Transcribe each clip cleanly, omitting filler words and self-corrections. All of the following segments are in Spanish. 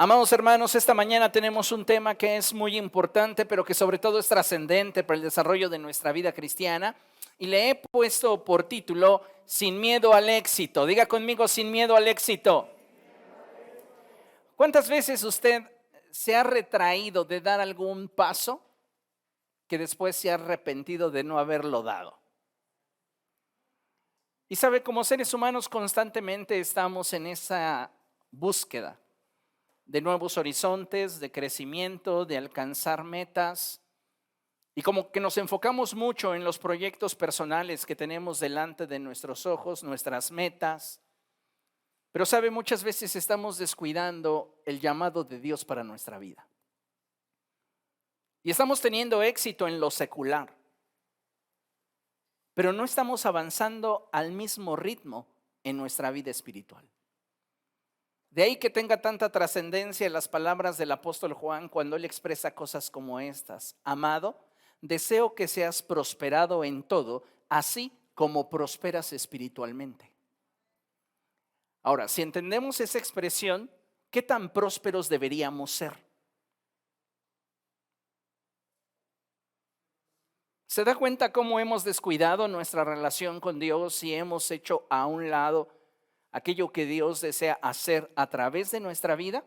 Amados hermanos, esta mañana tenemos un tema que es muy importante, pero que sobre todo es trascendente para el desarrollo de nuestra vida cristiana. Y le he puesto por título, Sin miedo al éxito. Diga conmigo, sin miedo al éxito. ¿Cuántas veces usted se ha retraído de dar algún paso que después se ha arrepentido de no haberlo dado? Y sabe, como seres humanos constantemente estamos en esa búsqueda de nuevos horizontes, de crecimiento, de alcanzar metas. Y como que nos enfocamos mucho en los proyectos personales que tenemos delante de nuestros ojos, nuestras metas. Pero sabe, muchas veces estamos descuidando el llamado de Dios para nuestra vida. Y estamos teniendo éxito en lo secular, pero no estamos avanzando al mismo ritmo en nuestra vida espiritual. De ahí que tenga tanta trascendencia las palabras del apóstol Juan cuando él expresa cosas como estas: Amado, deseo que seas prosperado en todo, así como prosperas espiritualmente. Ahora, si entendemos esa expresión, ¿qué tan prósperos deberíamos ser? ¿Se da cuenta cómo hemos descuidado nuestra relación con Dios y hemos hecho a un lado aquello que Dios desea hacer a través de nuestra vida?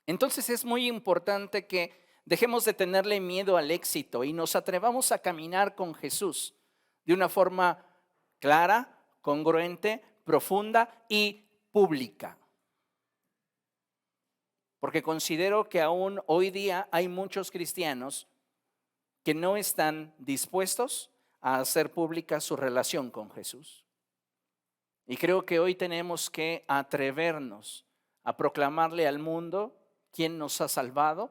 Entonces es muy importante que dejemos de tenerle miedo al éxito y nos atrevamos a caminar con Jesús de una forma clara, congruente, profunda y pública. Porque considero que aún hoy día hay muchos cristianos que no están dispuestos a hacer pública su relación con Jesús. Y creo que hoy tenemos que atrevernos a proclamarle al mundo quién nos ha salvado,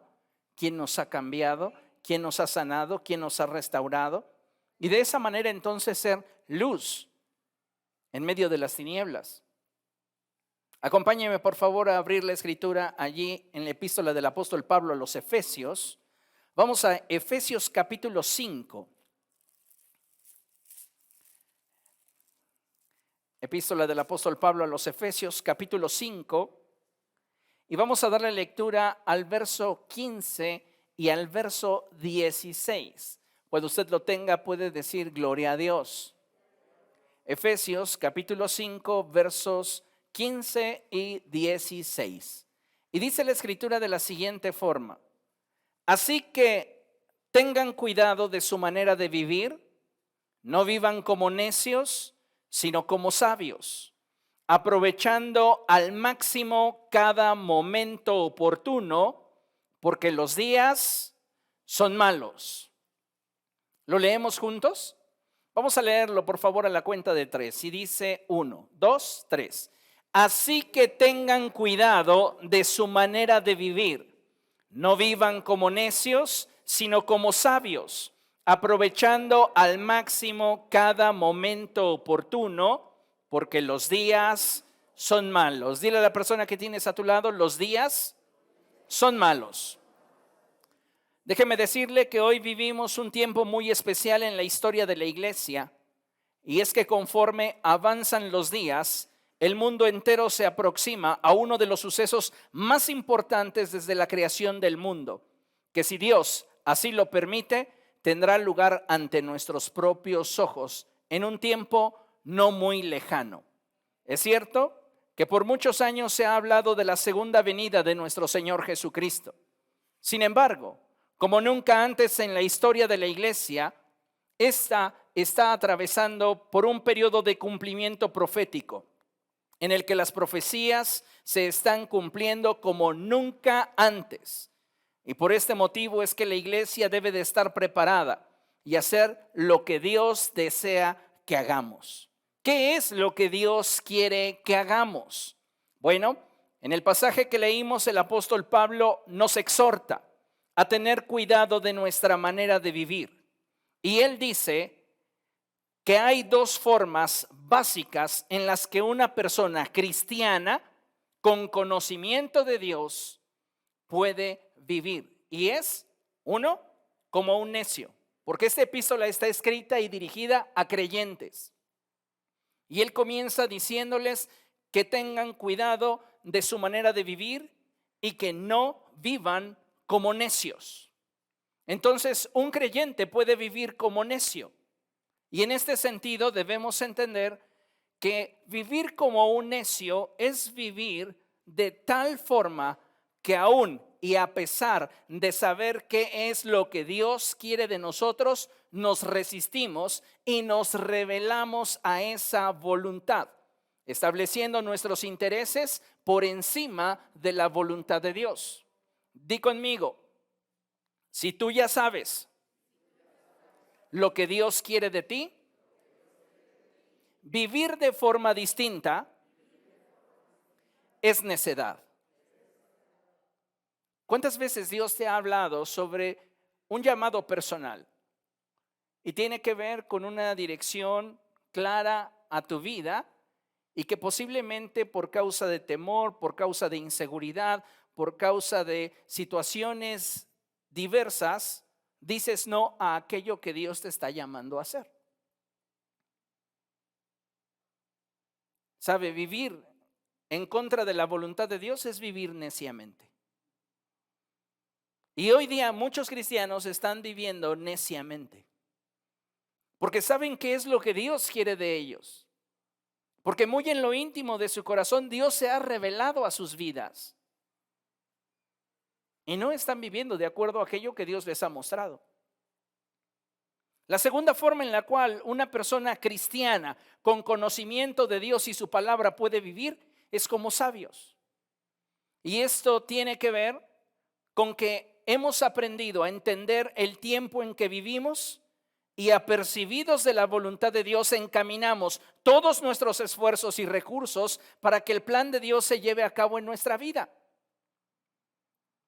quién nos ha cambiado, quién nos ha sanado, quién nos ha restaurado. Y de esa manera entonces ser luz en medio de las tinieblas. Acompáñeme por favor a abrir la escritura allí en la epístola del apóstol Pablo a los Efesios. Vamos a Efesios capítulo 5. Epístola del apóstol Pablo a los Efesios capítulo 5. Y vamos a darle lectura al verso 15 y al verso 16. Cuando usted lo tenga puede decir gloria a Dios. Efesios capítulo 5 versos 15 y 16. Y dice la escritura de la siguiente forma: Así que tengan cuidado de su manera de vivir, no vivan como necios, sino como sabios, aprovechando al máximo cada momento oportuno, porque los días son malos. ¿Lo leemos juntos? Vamos a leerlo por favor a la cuenta de 3. Y dice 1, 2, 3. Así que tengan cuidado de su manera de vivir. No vivan como necios, sino como sabios, aprovechando al máximo cada momento oportuno, porque los días son malos. Dile a la persona que tienes a tu lado, los días son malos. Déjeme decirle que hoy vivimos un tiempo muy especial en la historia de la iglesia, y es que conforme avanzan los días, el mundo entero se aproxima a uno de los sucesos más importantes desde la creación del mundo, que si Dios así lo permite, tendrá lugar ante nuestros propios ojos en un tiempo no muy lejano. Es cierto que por muchos años se ha hablado de la segunda venida de nuestro Señor Jesucristo. Sin embargo, como nunca antes en la historia de la iglesia, esta está atravesando por un periodo de cumplimiento profético, en el que las profecías se están cumpliendo como nunca antes. Y por este motivo es que la iglesia debe de estar preparada y hacer lo que Dios desea que hagamos. ¿Qué es lo que Dios quiere que hagamos? Bueno, en el pasaje que leímos, el apóstol Pablo nos exhorta a tener cuidado de nuestra manera de vivir. Y él dice que hay dos formas básicas en las que una persona cristiana con conocimiento de Dios puede vivir. Y es, uno, como un necio, porque esta epístola está escrita y dirigida a creyentes. Y él comienza diciéndoles que tengan cuidado de su manera de vivir, y que no vivan como necios. Entonces, un creyente puede vivir como necio. Y en este sentido debemos entender que vivir como un necio es vivir de tal forma que aún y a pesar de saber qué es lo que Dios quiere de nosotros, nos resistimos y nos rebelamos a esa voluntad, estableciendo nuestros intereses por encima de la voluntad de Dios. Di conmigo, si tú ya sabes lo que Dios quiere de ti, vivir de forma distinta es necedad. ¿Cuántas veces Dios te ha hablado sobre un llamado personal y tiene que ver con una dirección clara a tu vida y que posiblemente por causa de temor, por causa de inseguridad, por causa de situaciones diversas, dices no a aquello que Dios te está llamando a hacer? ¿Sabe? Vivir en contra de la voluntad de Dios es vivir neciamente. Y hoy día muchos cristianos están viviendo neciamente, porque saben qué es lo que Dios quiere de ellos, porque muy en lo íntimo de su corazón Dios se ha revelado a sus vidas y no están viviendo de acuerdo a aquello que Dios les ha mostrado. La segunda forma en la cual una persona cristiana con conocimiento de Dios y su palabra puede vivir es como sabios. Y esto tiene que ver con que hemos aprendido a entender el tiempo en que vivimos y apercibidos de la voluntad de Dios encaminamos todos nuestros esfuerzos y recursos para que el plan de Dios se lleve a cabo en nuestra vida.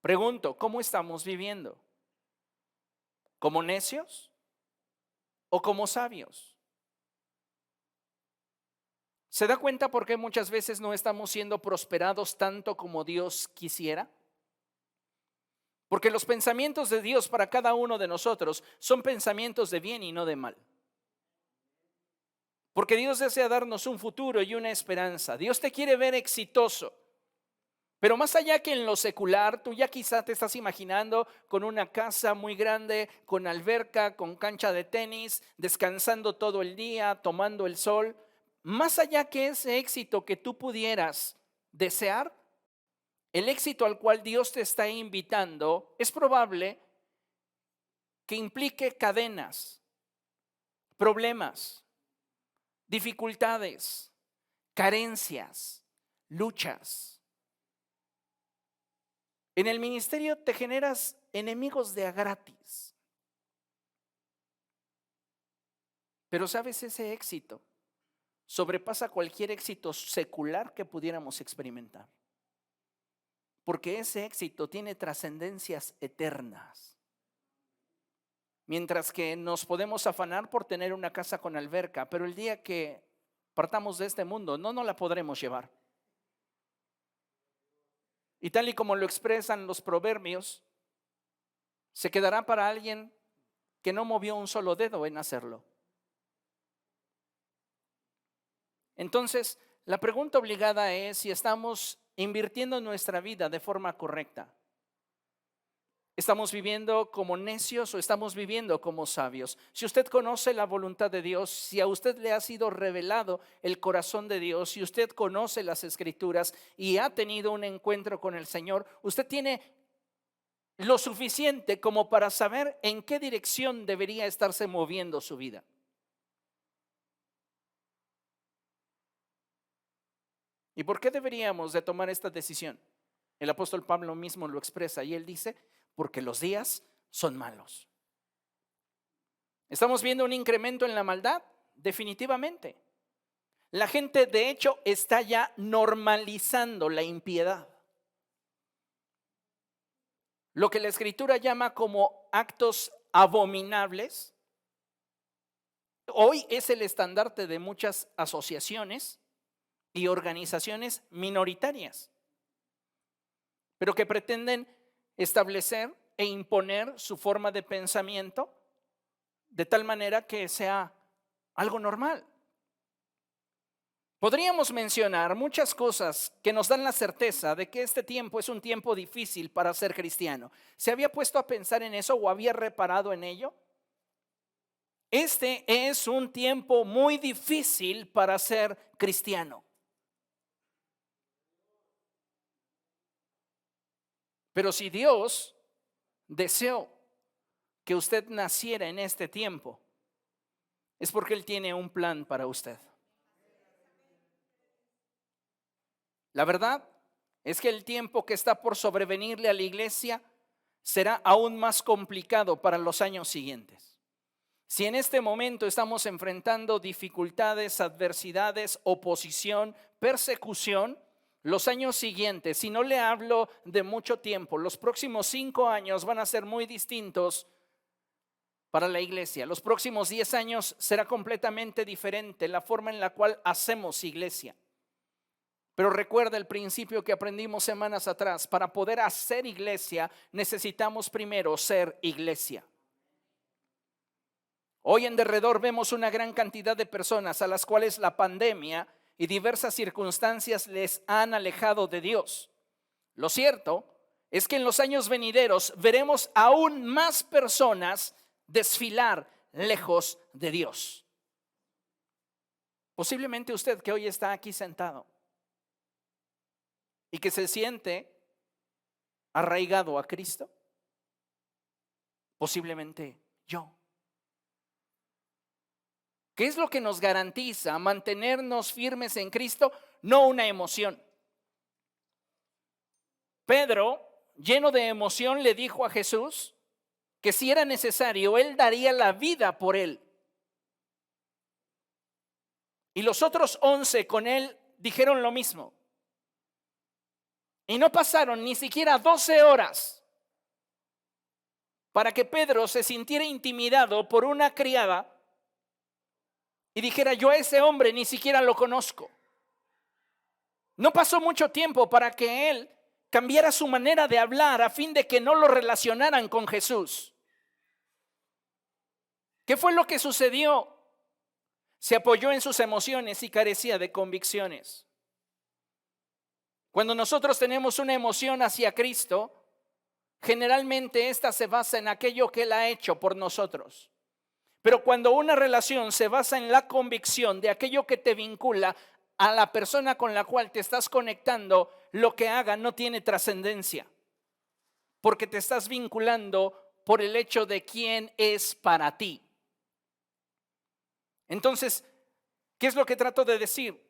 Pregunto, ¿cómo estamos viviendo? ¿Como necios o como sabios? ¿Se da cuenta por qué muchas veces no estamos siendo prosperados tanto como Dios quisiera? Porque los pensamientos de Dios para cada uno de nosotros son pensamientos de bien y no de mal. Porque Dios desea darnos un futuro y una esperanza. Dios te quiere ver exitoso. Pero más allá que en lo secular, tú ya quizá te estás imaginando con una casa muy grande, con alberca, con cancha de tenis, descansando todo el día, tomando el sol. Más allá que ese éxito que tú pudieras desear, el éxito al cual Dios te está invitando es probable que implique cadenas, problemas, dificultades, carencias, luchas. En el ministerio te generas enemigos de a gratis. Pero sabes, ese éxito sobrepasa cualquier éxito secular que pudiéramos experimentar. Porque ese éxito tiene trascendencias eternas. Mientras que nos podemos afanar por tener una casa con alberca, pero el día que partamos de este mundo no la podremos llevar. Y tal y como lo expresan los proverbios, se quedará para alguien que no movió un solo dedo en hacerlo. Entonces, la pregunta obligada es si estamos invirtiendo nuestra vida de forma correcta. ¿Estamos viviendo como necios o estamos viviendo como sabios? Si usted conoce la voluntad de Dios, si a usted le ha sido revelado el corazón de Dios, si usted conoce las Escrituras y ha tenido un encuentro con el Señor, usted tiene lo suficiente como para saber en qué dirección debería estarse moviendo su vida. ¿Y por qué deberíamos de tomar esta decisión? El apóstol Pablo mismo lo expresa y él dice, porque los días son malos. ¿Estamos viendo un incremento en la maldad? Definitivamente. La gente de hecho está ya normalizando la impiedad. Lo que la Escritura llama como actos abominables, hoy es el estandarte de muchas asociaciones y organizaciones minoritarias, pero que pretenden establecer e imponer su forma de pensamiento de tal manera que sea algo normal. Podríamos mencionar muchas cosas que nos dan la certeza de que este tiempo es un tiempo difícil para ser cristiano. ¿Se había puesto a pensar en eso o había reparado en ello? Este es un tiempo muy difícil para ser cristiano. Pero si Dios deseó que usted naciera en este tiempo, es porque Él tiene un plan para usted. La verdad es que el tiempo que está por sobrevenirle a la iglesia será aún más complicado para los años siguientes. Si en este momento estamos enfrentando dificultades, adversidades, oposición, persecución, los años siguientes, si no le hablo de mucho tiempo, los próximos 5 años van a ser muy distintos para la iglesia. Los próximos 10 años será completamente diferente la forma en la cual hacemos iglesia. Pero recuerda el principio que aprendimos semanas atrás: para poder hacer iglesia necesitamos primero ser iglesia. Hoy en derredor vemos una gran cantidad de personas a las cuales la pandemia y diversas circunstancias les han alejado de Dios. Lo cierto es que en los años venideros veremos aún más personas desfilar lejos de Dios. Posiblemente usted que hoy está aquí sentado y que se siente arraigado a Cristo, posiblemente yo. ¿Qué es lo que nos garantiza mantenernos firmes en Cristo? No una emoción. Pedro, lleno de emoción, le dijo a Jesús que si era necesario, él daría la vida por él. Y los otros 11 con él dijeron lo mismo. Y no pasaron ni siquiera 12 horas para que Pedro se sintiera intimidado por una criada y dijera: yo a ese hombre ni siquiera lo conozco. No pasó mucho tiempo para que él cambiara su manera de hablar a fin de que no lo relacionaran con Jesús. ¿Qué fue lo que sucedió? Se apoyó en sus emociones y carecía de convicciones. Cuando nosotros tenemos una emoción hacia Cristo, generalmente esta se basa en aquello que Él ha hecho por nosotros. Pero cuando una relación se basa en la convicción de aquello que te vincula a la persona con la cual te estás conectando, lo que haga no tiene trascendencia, porque te estás vinculando por el hecho de quién es para ti. Entonces, ¿qué es lo que trato de decir?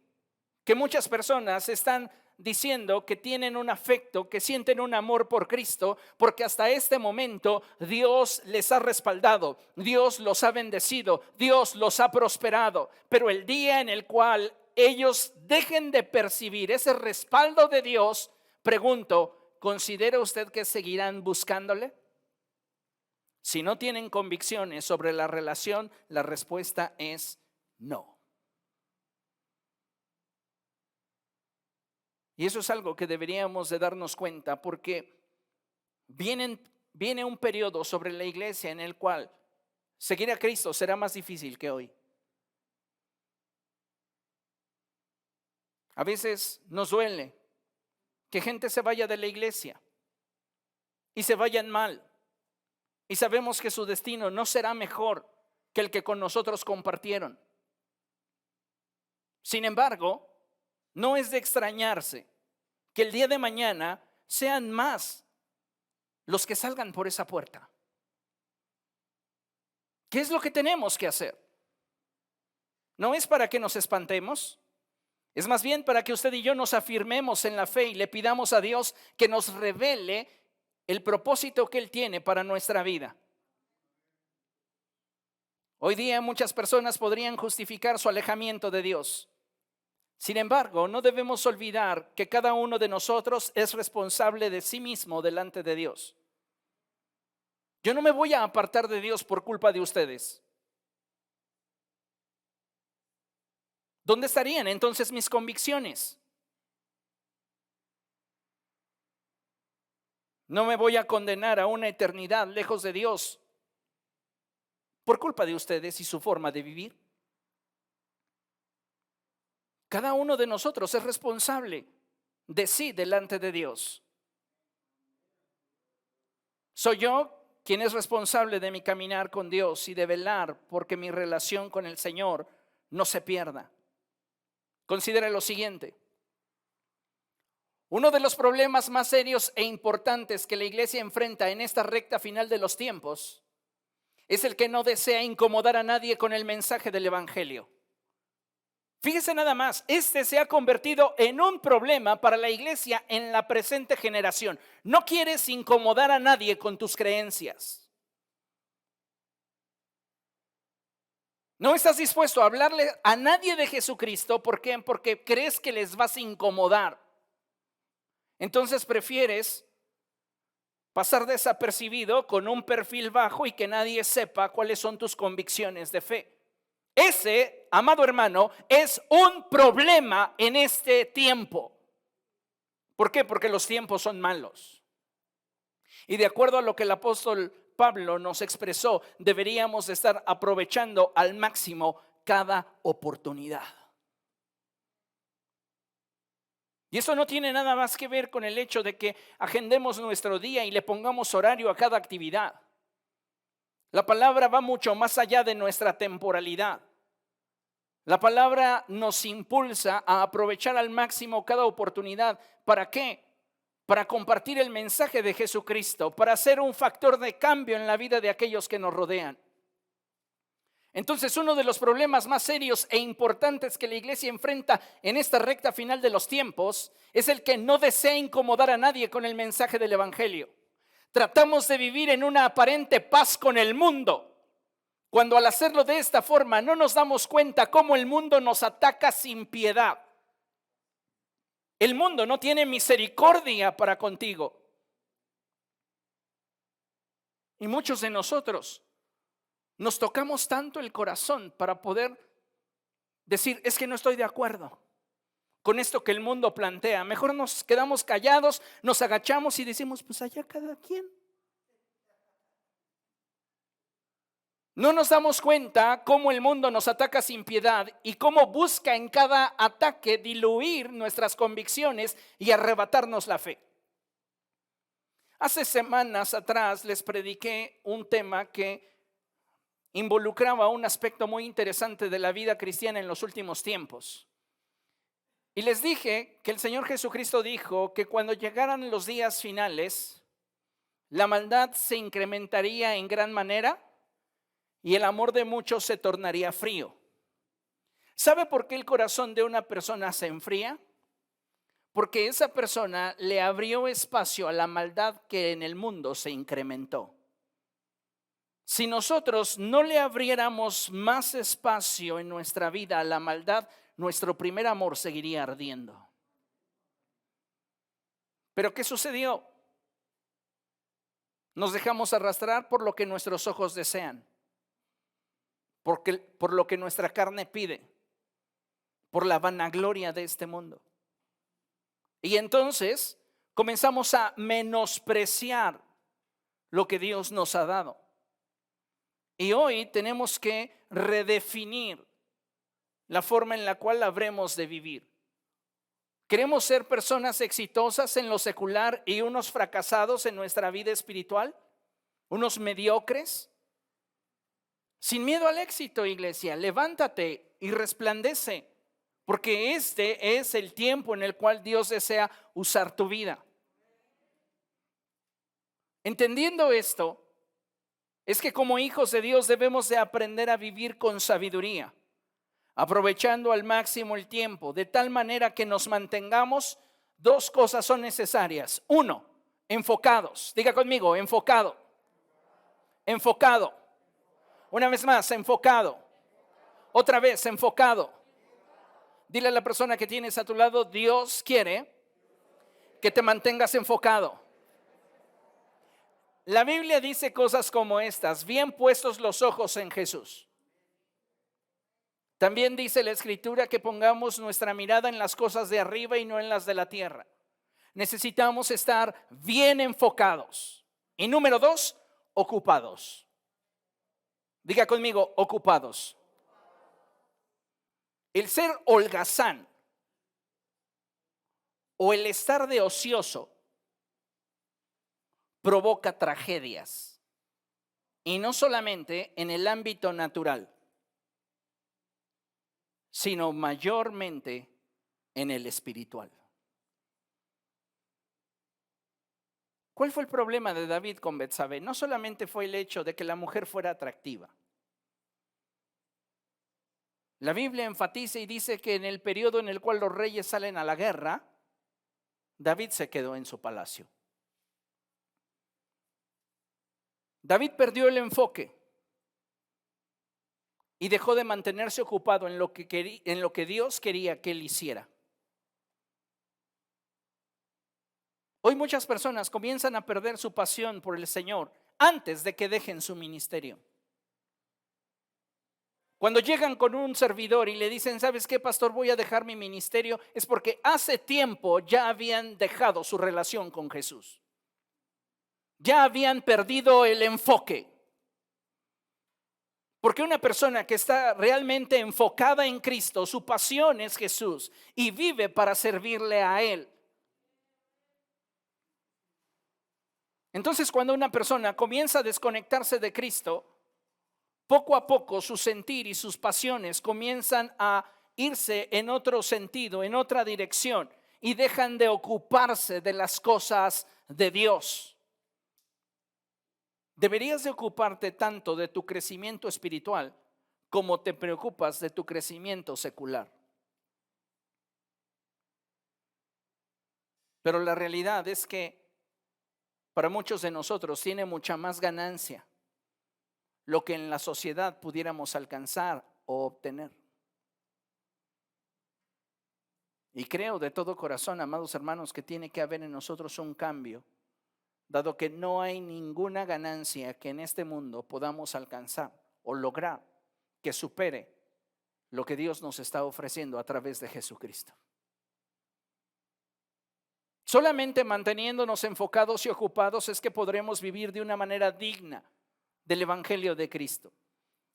Que muchas personas están diciendo que tienen un afecto, que sienten un amor por Cristo, porque hasta este momento Dios les ha respaldado, Dios los ha bendecido, Dios los ha prosperado. Pero el día en el cual ellos dejen de percibir ese respaldo de Dios, pregunto, ¿considera usted que seguirán buscándole? Si no tienen convicciones sobre la relación, la respuesta es no. Y eso es algo que deberíamos de darnos cuenta, porque viene un periodo sobre la iglesia en el cual seguir a Cristo será más difícil que hoy. A veces nos duele que gente se vaya de la iglesia y se vayan mal, y sabemos que su destino no será mejor que el que con nosotros compartieron. Sin embargo, no es de extrañarse que el día de mañana sean más los que salgan por esa puerta. ¿Qué es lo que tenemos que hacer? No es para que nos espantemos, es más bien para que usted y yo nos afirmemos en la fe y le pidamos a Dios que nos revele el propósito que Él tiene para nuestra vida. Hoy día muchas personas podrían justificar su alejamiento de Dios. Sin embargo, no debemos olvidar que cada uno de nosotros es responsable de sí mismo delante de Dios. Yo no me voy a apartar de Dios por culpa de ustedes. ¿Dónde estarían entonces mis convicciones? No me voy a condenar a una eternidad lejos de Dios por culpa de ustedes y su forma de vivir. Cada uno de nosotros es responsable de sí delante de Dios. Soy yo quien es responsable de mi caminar con Dios y de velar porque mi relación con el Señor no se pierda. Considere lo siguiente. Uno de los problemas más serios e importantes que la iglesia enfrenta en esta recta final de los tiempos es el que no desea incomodar a nadie con el mensaje del evangelio. Fíjese nada más, este se ha convertido en un problema para la iglesia en la presente generación. No quieres incomodar a nadie con tus creencias. No estás dispuesto a hablarle a nadie de Jesucristo. ¿Por qué? Porque crees que les vas a incomodar. Entonces prefieres pasar desapercibido con un perfil bajo y que nadie sepa cuáles son tus convicciones de fe. Ese, amado hermano, es un problema en este tiempo. ¿Por qué? Porque los tiempos son malos. Y de acuerdo a lo que el apóstol Pablo nos expresó, deberíamos estar aprovechando al máximo cada oportunidad. Y eso no tiene nada más que ver con el hecho de que agendemos nuestro día y le pongamos horario a cada actividad. La palabra va mucho más allá de nuestra temporalidad. La palabra nos impulsa a aprovechar al máximo cada oportunidad. ¿Para qué? Para compartir el mensaje de Jesucristo, para ser un factor de cambio en la vida de aquellos que nos rodean. Entonces, uno de los problemas más serios e importantes que la iglesia enfrenta en esta recta final de los tiempos es el que no desea incomodar a nadie con el mensaje del evangelio. Tratamos de vivir en una aparente paz con el mundo, cuando al hacerlo de esta forma no nos damos cuenta cómo el mundo nos ataca sin piedad. El mundo no tiene misericordia para contigo. Y muchos de nosotros nos tocamos tanto el corazón para poder decir, es que no estoy de acuerdo con esto que el mundo plantea. Mejor nos quedamos callados, nos agachamos y decimos, pues allá cada quien. No nos damos cuenta cómo el mundo nos ataca sin piedad y cómo busca en cada ataque diluir nuestras convicciones y arrebatarnos la fe. Hace semanas atrás les prediqué un tema que involucraba un aspecto muy interesante de la vida cristiana en los últimos tiempos. Y les dije que el Señor Jesucristo dijo que cuando llegaran los días finales, la maldad se incrementaría en gran manera y el amor de muchos se tornaría frío. ¿Sabe por qué el corazón de una persona se enfría? Porque esa persona le abrió espacio a la maldad que en el mundo se incrementó. Si nosotros no le abriéramos más espacio en nuestra vida a la maldad, nuestro primer amor seguiría ardiendo. ¿Pero qué sucedió? Nos dejamos arrastrar por lo que nuestros ojos desean, por lo que nuestra carne pide, por la vanagloria de este mundo. Y entonces comenzamos a menospreciar lo que Dios nos ha dado. Y hoy tenemos que redefinir la forma en la cual habremos de vivir. ¿Queremos ser personas exitosas en lo secular y unos fracasados en nuestra vida espiritual? ¿Unos mediocres? Sin miedo al éxito, iglesia, levántate y resplandece, porque este es el tiempo en el cual Dios desea usar tu vida. Entendiendo esto, es que como hijos de Dios debemos de aprender a vivir con sabiduría, aprovechando al máximo el tiempo, de tal manera que nos mantengamos. Dos cosas son necesarias. Uno, enfocados. Diga conmigo, enfocado. Enfocado. Una vez más, enfocado. Otra vez, enfocado. Dile a la persona que tienes a tu lado, Dios quiere que te mantengas enfocado. La Biblia dice cosas como estas: bien puestos los ojos en Jesús. También dice la Escritura que pongamos nuestra mirada en las cosas de arriba y no en las de la tierra. Necesitamos estar bien enfocados. Y número 2, ocupados. Diga conmigo, ocupados. El ser holgazán o el estar de ocioso provoca tragedias, y no solamente en el ámbito natural, sino mayormente en el espiritual. ¿Cuál fue el problema de David con Betsabé? No solamente fue el hecho de que la mujer fuera atractiva. La Biblia enfatiza y dice que en el periodo en el cual los reyes salen a la guerra, David se quedó en su palacio. David perdió el enfoque y dejó de mantenerse ocupado en lo que Dios quería que él hiciera. Hoy muchas personas comienzan a perder su pasión por el Señor antes de que dejen su ministerio. Cuando llegan con un servidor y le dicen, ¿sabes qué, pastor? Voy a dejar mi ministerio, es porque hace tiempo ya habían dejado su relación con Jesús. Ya habían perdido el enfoque. Porque una persona que está realmente enfocada en Cristo, su pasión es Jesús y vive para servirle a Él. Entonces, cuando una persona comienza a desconectarse de Cristo, poco a poco su sentir y sus pasiones comienzan a irse en otro sentido, en otra dirección, y dejan de ocuparse de las cosas de Dios. Deberías de ocuparte tanto de tu crecimiento espiritual como te preocupas de tu crecimiento secular. Pero la realidad es que para muchos de nosotros tiene mucha más ganancia lo que en la sociedad pudiéramos alcanzar o obtener. Y creo de todo corazón, amados hermanos, que tiene que haber en nosotros un cambio, dado que no hay ninguna ganancia que en este mundo podamos alcanzar o lograr que supere lo que Dios nos está ofreciendo a través de Jesucristo. Solamente manteniéndonos enfocados y ocupados es que podremos vivir de una manera digna del Evangelio de Cristo.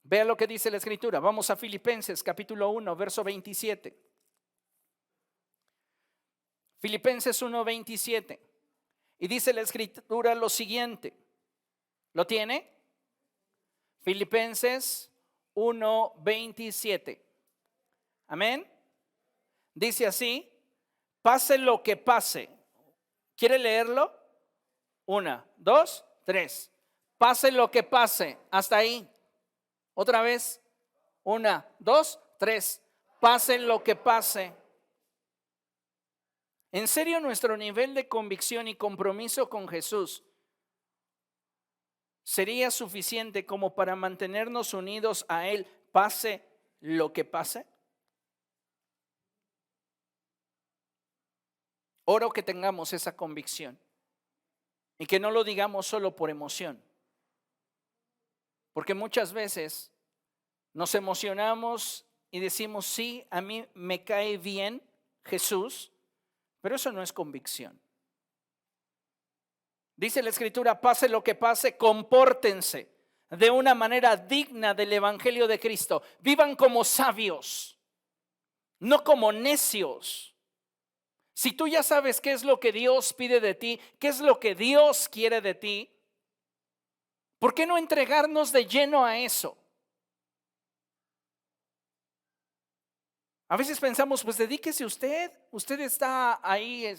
Vea lo que dice la Escritura. Vamos a Filipenses capítulo 1, verso 27. Filipenses 1, 27. Y dice la Escritura lo siguiente. ¿Lo tiene? Filipenses 1, 27. Amén. Dice así: pase lo que pase. ¿Quiere leerlo? 1, 2, 3. Pase lo que pase. Hasta ahí. Otra vez. 1, 2, 3. Pase lo que pase. En serio, nuestro nivel de convicción y compromiso con Jesús sería suficiente como para mantenernos unidos a Él, pase lo que pase. Oro que tengamos esa convicción y que no lo digamos solo por emoción, porque muchas veces nos emocionamos y decimos, sí, a mí me cae bien Jesús, pero eso no es convicción. Dice la Escritura, pase lo que pase, compórtense de una manera digna del Evangelio de Cristo. Vivan como sabios, no como necios. Si tú ya sabes qué es lo que Dios pide de ti, qué es lo que Dios quiere de ti, ¿por qué no entregarnos de lleno a eso? A veces pensamos, pues dedíquese usted está ahí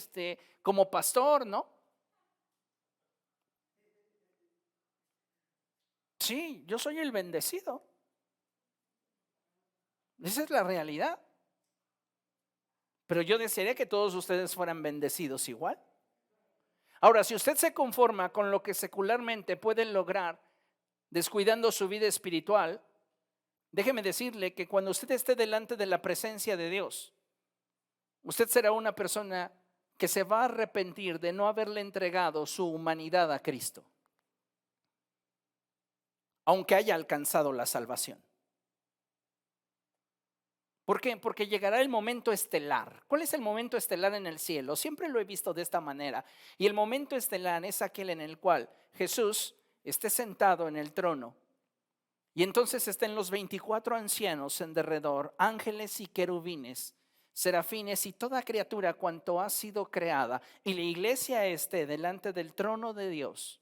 como pastor, ¿no? Sí, yo soy el bendecido. Esa es la realidad. Pero yo desearía que todos ustedes fueran bendecidos igual. Ahora, si usted se conforma con lo que secularmente pueden lograr descuidando su vida espiritual, déjeme decirle que cuando usted esté delante de la presencia de Dios, usted será una persona que se va a arrepentir de no haberle entregado su humanidad a Cristo, aunque haya alcanzado la salvación. ¿Por qué? Porque llegará el momento estelar. ¿Cuál es el momento estelar en el cielo? Siempre lo he visto de esta manera. Y el momento estelar es aquel en el cual Jesús esté sentado en el trono. Y entonces estén los 24 ancianos en derredor, ángeles y querubines, serafines y toda criatura cuanto ha sido creada, y la iglesia esté delante del trono de Dios.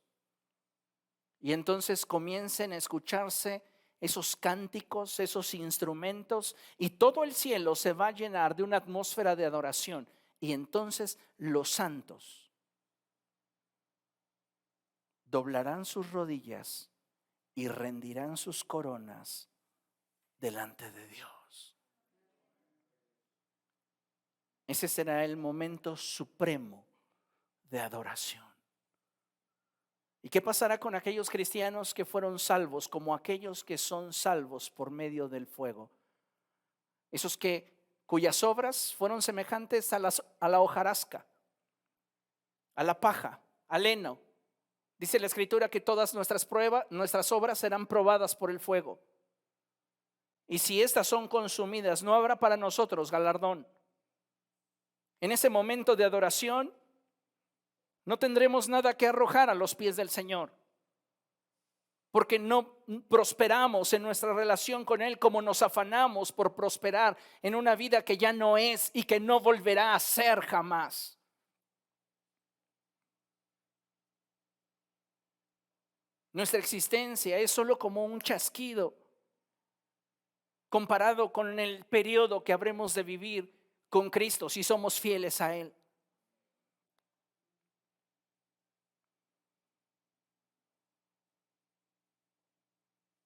Y entonces comiencen a escucharse esos cánticos, esos instrumentos, y todo el cielo se va a llenar de una atmósfera de adoración. Y entonces los santos doblarán sus rodillas y rendirán sus coronas delante de Dios. Ese será el momento supremo de adoración. ¿Y qué pasará con aquellos cristianos que fueron salvos, como aquellos que son salvos por medio del fuego? Esos cuyas obras fueron semejantes a la hojarasca, a la paja, al heno. Dice la Escritura que todas nuestras obras serán probadas por el fuego. Y si estas son consumidas, no habrá para nosotros galardón. En ese momento de adoración, no tendremos nada que arrojar a los pies del Señor, porque no prosperamos en nuestra relación con Él como nos afanamos por prosperar en una vida que ya no es y que no volverá a ser jamás. Nuestra existencia es solo como un chasquido comparado con el periodo que habremos de vivir con Cristo si somos fieles a Él.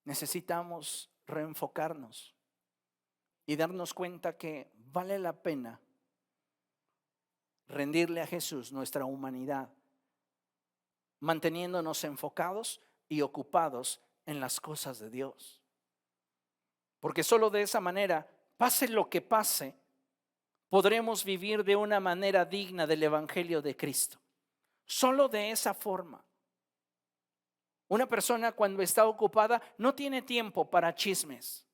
Necesitamos reenfocarnos y darnos cuenta que vale la pena rendirle a Jesús nuestra humanidad, manteniéndonos enfocados y ocupados en las cosas de Dios. Porque solo de esa manera, pase lo que pase, podremos vivir de una manera digna del Evangelio de Cristo. Solo de esa forma. Una persona cuando está ocupada no tiene tiempo para chismes.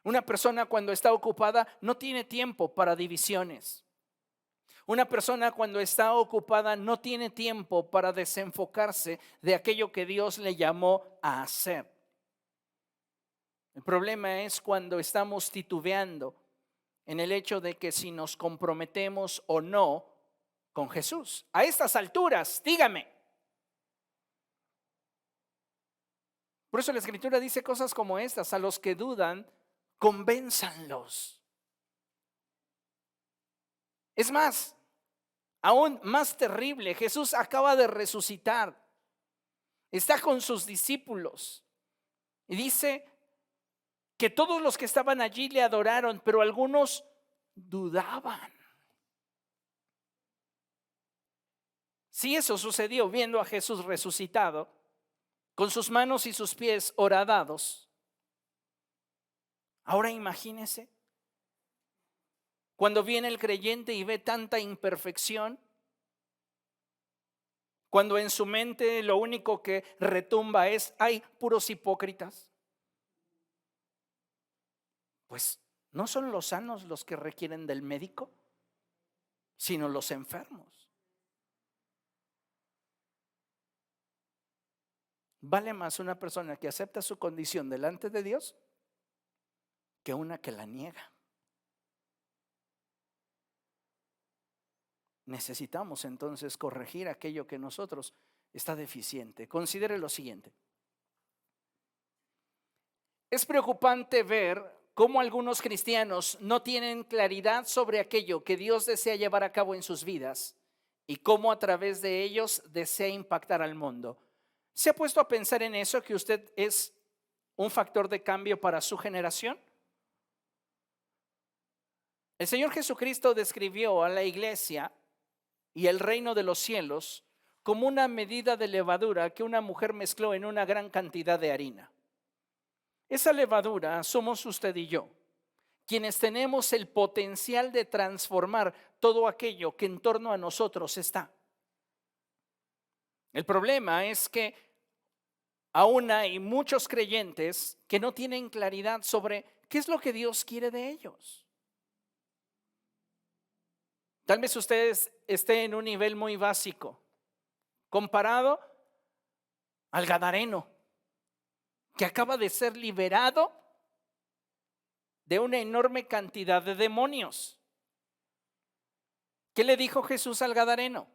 Una persona cuando está ocupada no tiene tiempo para divisiones. Una persona cuando está ocupada no tiene tiempo para desenfocarse de aquello que Dios le llamó a hacer. El problema es cuando estamos titubeando en el hecho de que si nos comprometemos o no con Jesús. A estas alturas, dígame. Por eso la Escritura dice cosas como estas: a los que dudan, convénzanlos. Es más, aún más terrible, Jesús acaba de resucitar, está con sus discípulos y dice que todos los que estaban allí le adoraron, pero algunos dudaban. Si eso sucedió viendo a Jesús resucitado, con sus manos y sus pies horadados, ahora imagínese cuando viene el creyente y ve tanta imperfección, cuando en su mente lo único que retumba es: hay puros hipócritas. Pues no son los sanos los que requieren del médico, sino los enfermos. Vale más una persona que acepta su condición delante de Dios que una que la niega. Necesitamos entonces corregir aquello que en nosotros está deficiente. Considere lo siguiente. Es preocupante ver cómo algunos cristianos no tienen claridad sobre aquello que Dios desea llevar a cabo en sus vidas y cómo a través de ellos desea impactar al mundo. ¿Se ha puesto a pensar en eso, que usted es un factor de cambio para su generación? El Señor Jesucristo describió a la iglesia y el reino de los cielos como una medida de levadura que una mujer mezcló en una gran cantidad de harina. Esa levadura somos usted y yo, quienes tenemos el potencial de transformar todo aquello que en torno a nosotros está. El problema es que aún hay muchos creyentes que no tienen claridad sobre qué es lo que Dios quiere de ellos. Tal vez usted esté en un nivel muy básico comparado al gadareno, que acaba de ser liberado de una enorme cantidad de demonios. ¿Qué le dijo Jesús al gadareno?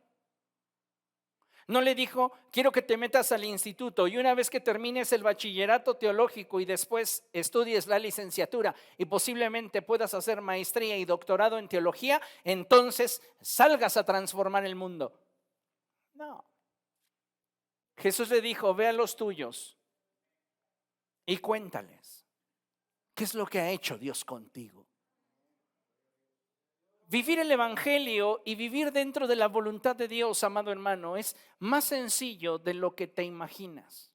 No le dijo, quiero que te metas al instituto y una vez que termines el bachillerato teológico y después estudies la licenciatura y posiblemente puedas hacer maestría y doctorado en teología, entonces salgas a transformar el mundo. No. Jesús le dijo, ve a los tuyos y cuéntales qué es lo que ha hecho Dios contigo. Vivir el evangelio y vivir dentro de la voluntad de Dios, amado hermano, es más sencillo de lo que te imaginas.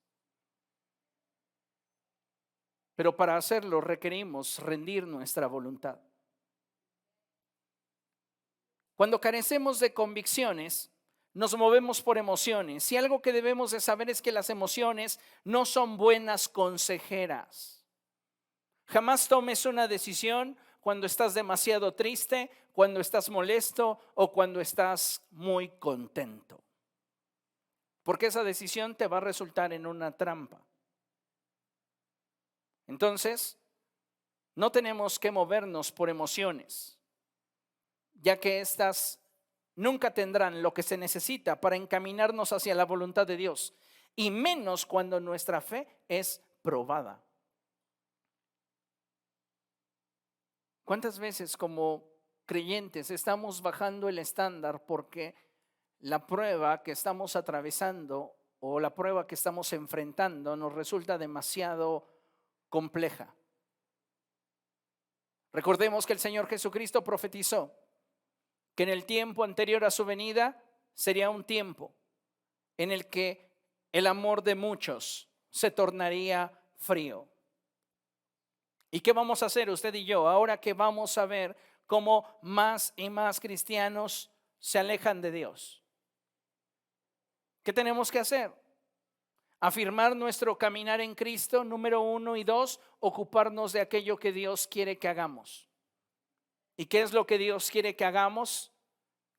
Pero para hacerlo requerimos rendir nuestra voluntad. Cuando carecemos de convicciones, nos movemos por emociones. Y algo que debemos de saber es que las emociones no son buenas consejeras. Jamás tomes una decisión cuando estás demasiado triste, cuando estás molesto o cuando estás muy contento. Porque esa decisión te va a resultar en una trampa. Entonces, no tenemos que movernos por emociones, ya que estas nunca tendrán lo que se necesita para encaminarnos hacia la voluntad de Dios, y menos cuando nuestra fe es probada. ¿Cuántas veces como creyentes estamos bajando el estándar porque la prueba que estamos atravesando o la prueba que estamos enfrentando nos resulta demasiado compleja? Recordemos que el Señor Jesucristo profetizó que en el tiempo anterior a su venida sería un tiempo en el que el amor de muchos se tornaría frío. ¿Y qué vamos a hacer usted y yo ahora que vamos a ver cómo más y más cristianos se alejan de Dios? ¿Qué tenemos que hacer? Afirmar nuestro caminar en Cristo, número 1, y 2, ocuparnos de aquello que Dios quiere que hagamos. ¿Y qué es lo que Dios quiere que hagamos?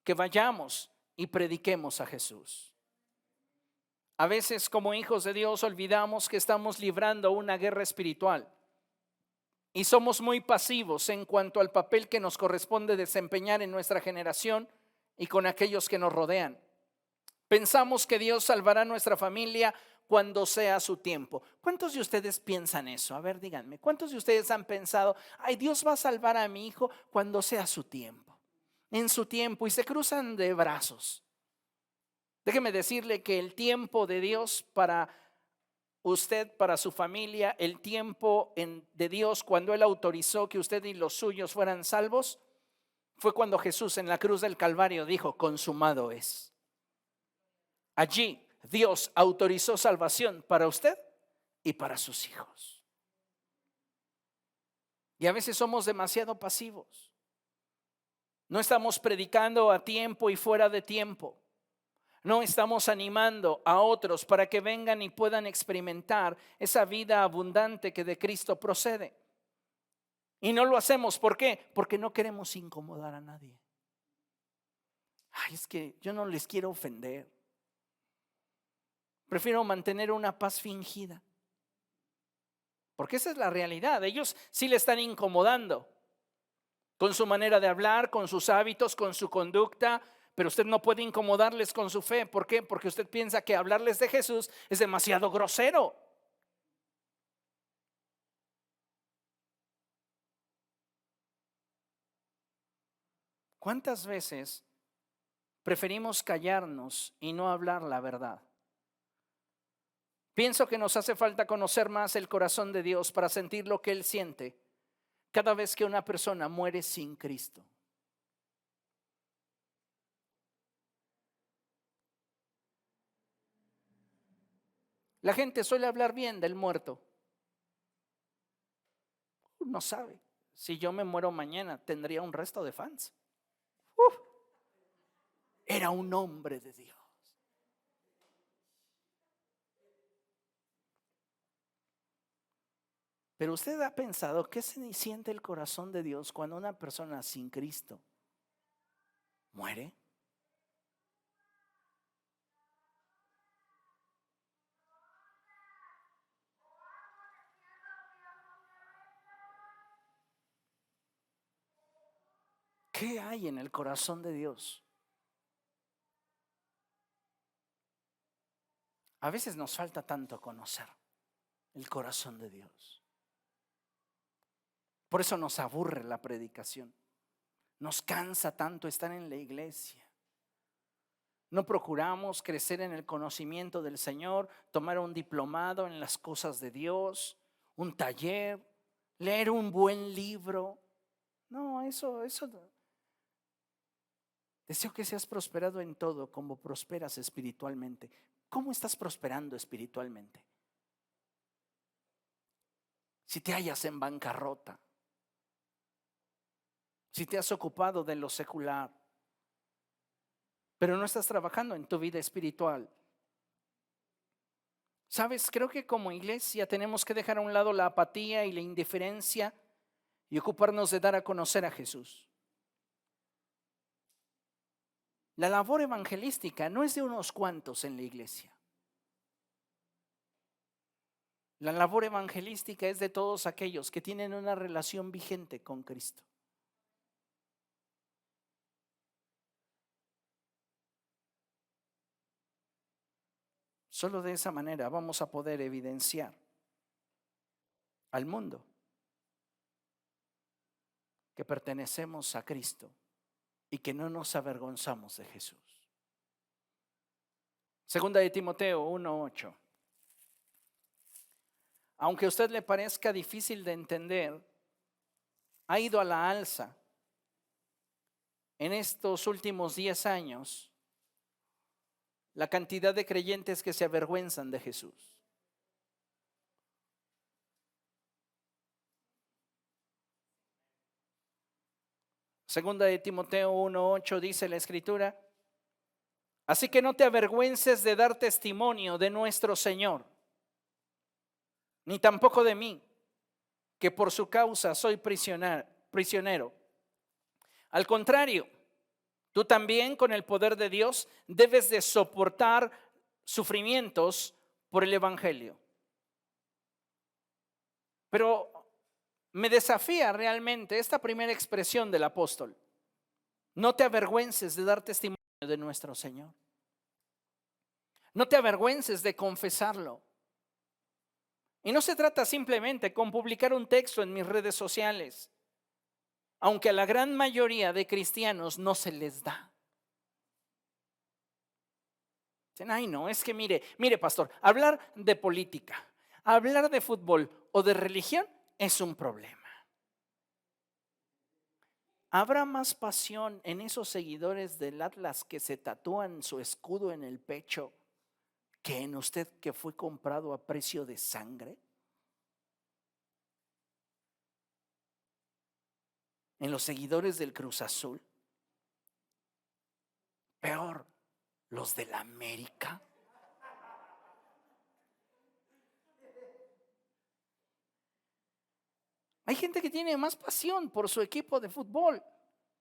Que vayamos y prediquemos a Jesús. A veces como hijos de Dios olvidamos que estamos librando una guerra espiritual y somos muy pasivos en cuanto al papel que nos corresponde desempeñar en nuestra generación y con aquellos que nos rodean. Pensamos que Dios salvará a nuestra familia cuando sea su tiempo. ¿Cuántos de ustedes piensan eso? A ver, díganme, ¿cuántos de ustedes han pensado, ay, Dios va a salvar a mi hijo cuando sea su tiempo? En su tiempo, y se cruzan de brazos. Déjeme decirle que el tiempo de Dios para usted, para su familia, el tiempo de Dios cuando Él autorizó que usted y los suyos fueran salvos, fue cuando Jesús en la cruz del Calvario dijo, consumado es. Allí Dios autorizó salvación para usted y para sus hijos. Y a veces somos demasiado pasivos. No estamos predicando a tiempo y fuera de tiempo. No estamos animando a otros para que vengan y puedan experimentar esa vida abundante que de Cristo procede. Y no lo hacemos, ¿por qué? Porque no queremos incomodar a nadie. Ay, es que yo no les quiero ofender. Prefiero mantener una paz fingida. Porque esa es la realidad. Ellos sí le están incomodando con su manera de hablar, con sus hábitos, con su conducta, pero usted no puede incomodarles con su fe. ¿Por qué? Porque usted piensa que hablarles de Jesús es demasiado grosero. ¿Cuántas veces preferimos callarnos y no hablar la verdad? Pienso que nos hace falta conocer más el corazón de Dios para sentir lo que Él siente cada vez que una persona muere sin Cristo. La gente suele hablar bien del muerto. No sabe, si yo me muero mañana tendría un resto de fans. Era un hombre de Dios. Pero usted ha pensado qué se siente el corazón de Dios cuando una persona sin Cristo muere. ¿Qué hay en el corazón de Dios? A veces nos falta tanto conocer el corazón de Dios. Por eso nos aburre la predicación. Nos cansa tanto estar en la iglesia. No procuramos crecer en el conocimiento del Señor, tomar un diplomado en las cosas de Dios, un taller, leer un buen libro. No, eso. Deseo que seas prosperado en todo como prosperas espiritualmente. ¿Cómo estás prosperando espiritualmente? Si te hallas en bancarrota, si te has ocupado de lo secular, pero no estás trabajando en tu vida espiritual. Sabes, creo que como iglesia tenemos que dejar a un lado la apatía y la indiferencia y ocuparnos de dar a conocer a Jesús. La labor evangelística no es de unos cuantos en la iglesia. La labor evangelística es de todos aquellos que tienen una relación vigente con Cristo. Solo de esa manera vamos a poder evidenciar al mundo que pertenecemos a Cristo y que no nos avergonzamos de Jesús. Segunda de Timoteo 1:8. Aunque a usted le parezca difícil de entender, ha ido a la alza en estos últimos 10 años la cantidad de creyentes que se avergüenzan de Jesús. Segunda de Timoteo 1:8 dice la Escritura: así que no te avergüences de dar testimonio de nuestro Señor, ni tampoco de mí, que por su causa soy prisionero. Al contrario, tú también, con el poder de Dios, debes de soportar sufrimientos por el Evangelio. Pero me desafía realmente esta primera expresión del apóstol: no te avergüences de dar testimonio de nuestro Señor. No te avergüences de confesarlo. Y no se trata simplemente con publicar un texto en mis redes sociales, aunque a la gran mayoría de cristianos no se les da. Dicen: ay no, es que mire pastor, hablar de política, hablar de fútbol o de religión es un problema. ¿Habrá más pasión en esos seguidores del Atlas que se tatúan su escudo en el pecho que en usted, que fue comprado a precio de sangre? ¿En los seguidores del Cruz Azul? Peor, los del América. Hay gente que tiene más pasión por su equipo de fútbol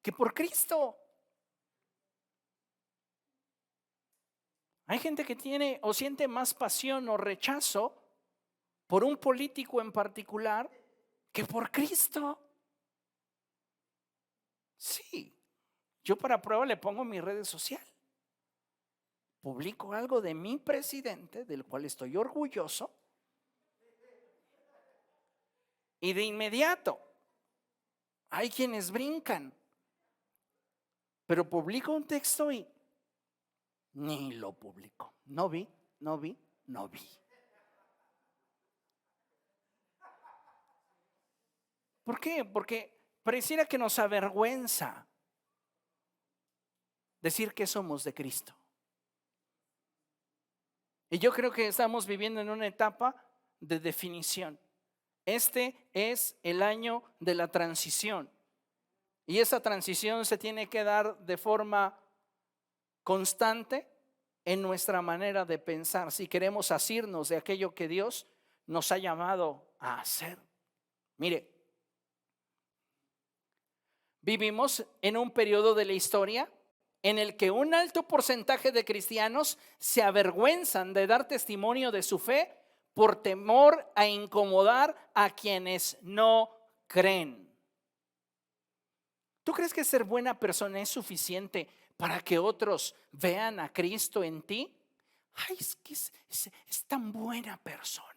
que por Cristo. Hay gente que tiene o siente más pasión o rechazo por un político en particular que por Cristo. Sí, yo para prueba le pongo mi red social. Publico algo de mi presidente, del cual estoy orgulloso, y de inmediato hay quienes brincan. Pero publico un texto y ni lo publico. No vi. ¿Por qué? Porque pareciera que nos avergüenza decir que somos de Cristo. Y yo creo que estamos viviendo en una etapa de definición. Este es el año de la transición. Y esa transición se tiene que dar de forma constante en nuestra manera de pensar, si queremos asirnos de aquello que Dios nos ha llamado a hacer. Mire, vivimos en un periodo de la historia en el que un alto porcentaje de cristianos se avergüenzan de dar testimonio de su fe por temor a incomodar a quienes no creen. ¿Tú crees que ser buena persona es suficiente para que otros vean a Cristo en ti? Ay, es que es tan buena persona.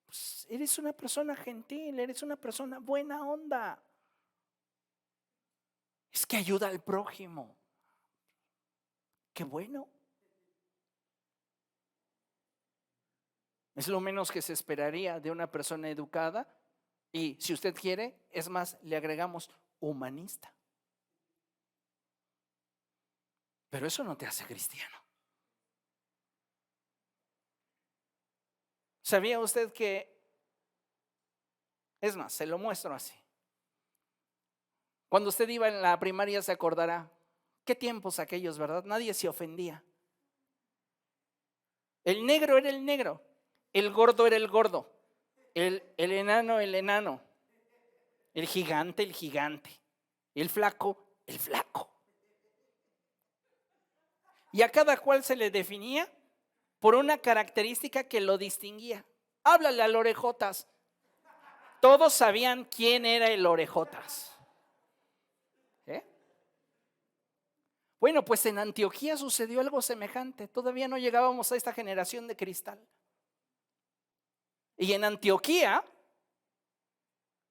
Pues eres una persona gentil, eres una persona buena onda. Es que ayuda al prójimo. Qué bueno. Es lo menos que se esperaría de una persona educada. Y si usted quiere, es más, le agregamos humanista. Pero eso no te hace cristiano. ¿Sabía usted que, es más, se lo muestro así? Cuando usted iba en la primaria se acordará, qué tiempos aquellos, ¿verdad? Nadie se ofendía. El negro era el negro, el gordo era el gordo, el enano, el enano, el gigante, el flaco, el flaco. Y a cada cual se le definía por una característica que lo distinguía. Háblale al orejotas. Todos sabían quién era el orejotas. Bueno, pues en Antioquía sucedió algo semejante. Todavía no llegábamos a esta generación de cristal. Y en Antioquía,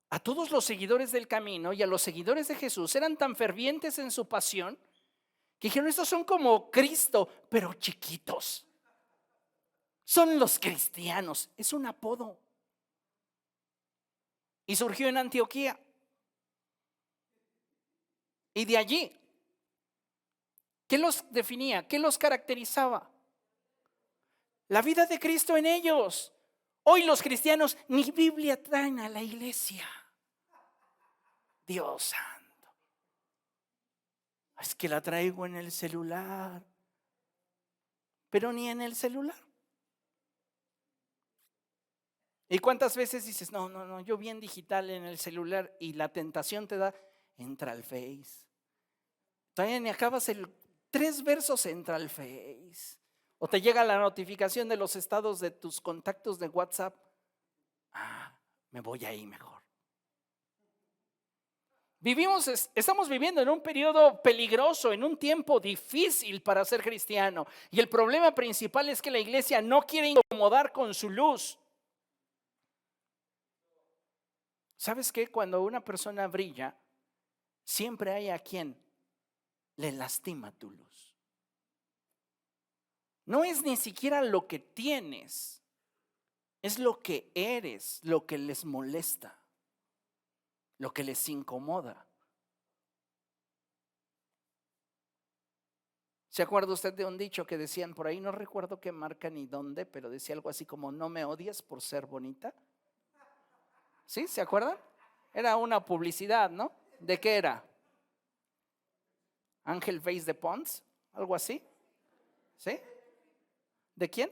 a todos los seguidores del camino y a los seguidores de Jesús eran tan fervientes en su pasión que dijeron, estos son como Cristo, pero chiquitos. Son los cristianos. Es un apodo. Y surgió en Antioquía. Y de allí, ¿qué los definía? ¿Qué los caracterizaba? La vida de Cristo en ellos. Hoy los cristianos ni Biblia traen a la iglesia. Dios santo. Es que la traigo en el celular. Pero ni en el celular. ¿Y cuántas veces dices, no, yo bien digital en el celular, y la tentación te da, entra al Face? Todavía ni acabas 3 versos, entra al Face. O te llega la notificación de los estados de tus contactos de WhatsApp. Me voy ahí mejor. Estamos viviendo en un periodo peligroso, en un tiempo difícil para ser cristiano. Y el problema principal es que la iglesia no quiere incomodar con su luz. ¿Sabes qué? Cuando una persona brilla, siempre hay a quien le lastima tu luz. No es ni siquiera lo que tienes, es lo que eres, lo que les molesta, lo que les incomoda. ¿Se acuerda usted de un dicho que decían por ahí? No recuerdo qué marca ni dónde, pero decía algo así como, no me odies por ser bonita. ¿Sí? ¿Se acuerdan? Era una publicidad, ¿no? ¿De qué era? Ángel Face de Pons, algo así. ¿Sí? ¿De quién?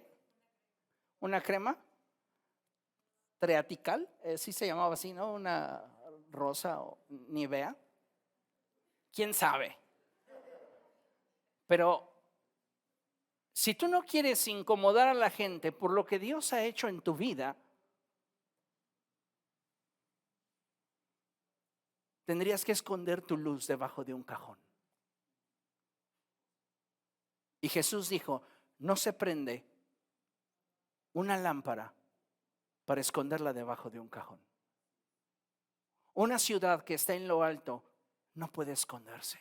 ¿Una crema? Treatical, sí se llamaba así, ¿no? Una rosa o Nivea. ¿Quién sabe? Pero si tú no quieres incomodar a la gente por lo que Dios ha hecho en tu vida, tendrías que esconder tu luz debajo de un cajón. Y Jesús dijo, no se prende una lámpara para esconderla debajo de un cajón. Una ciudad que está en lo alto no puede esconderse.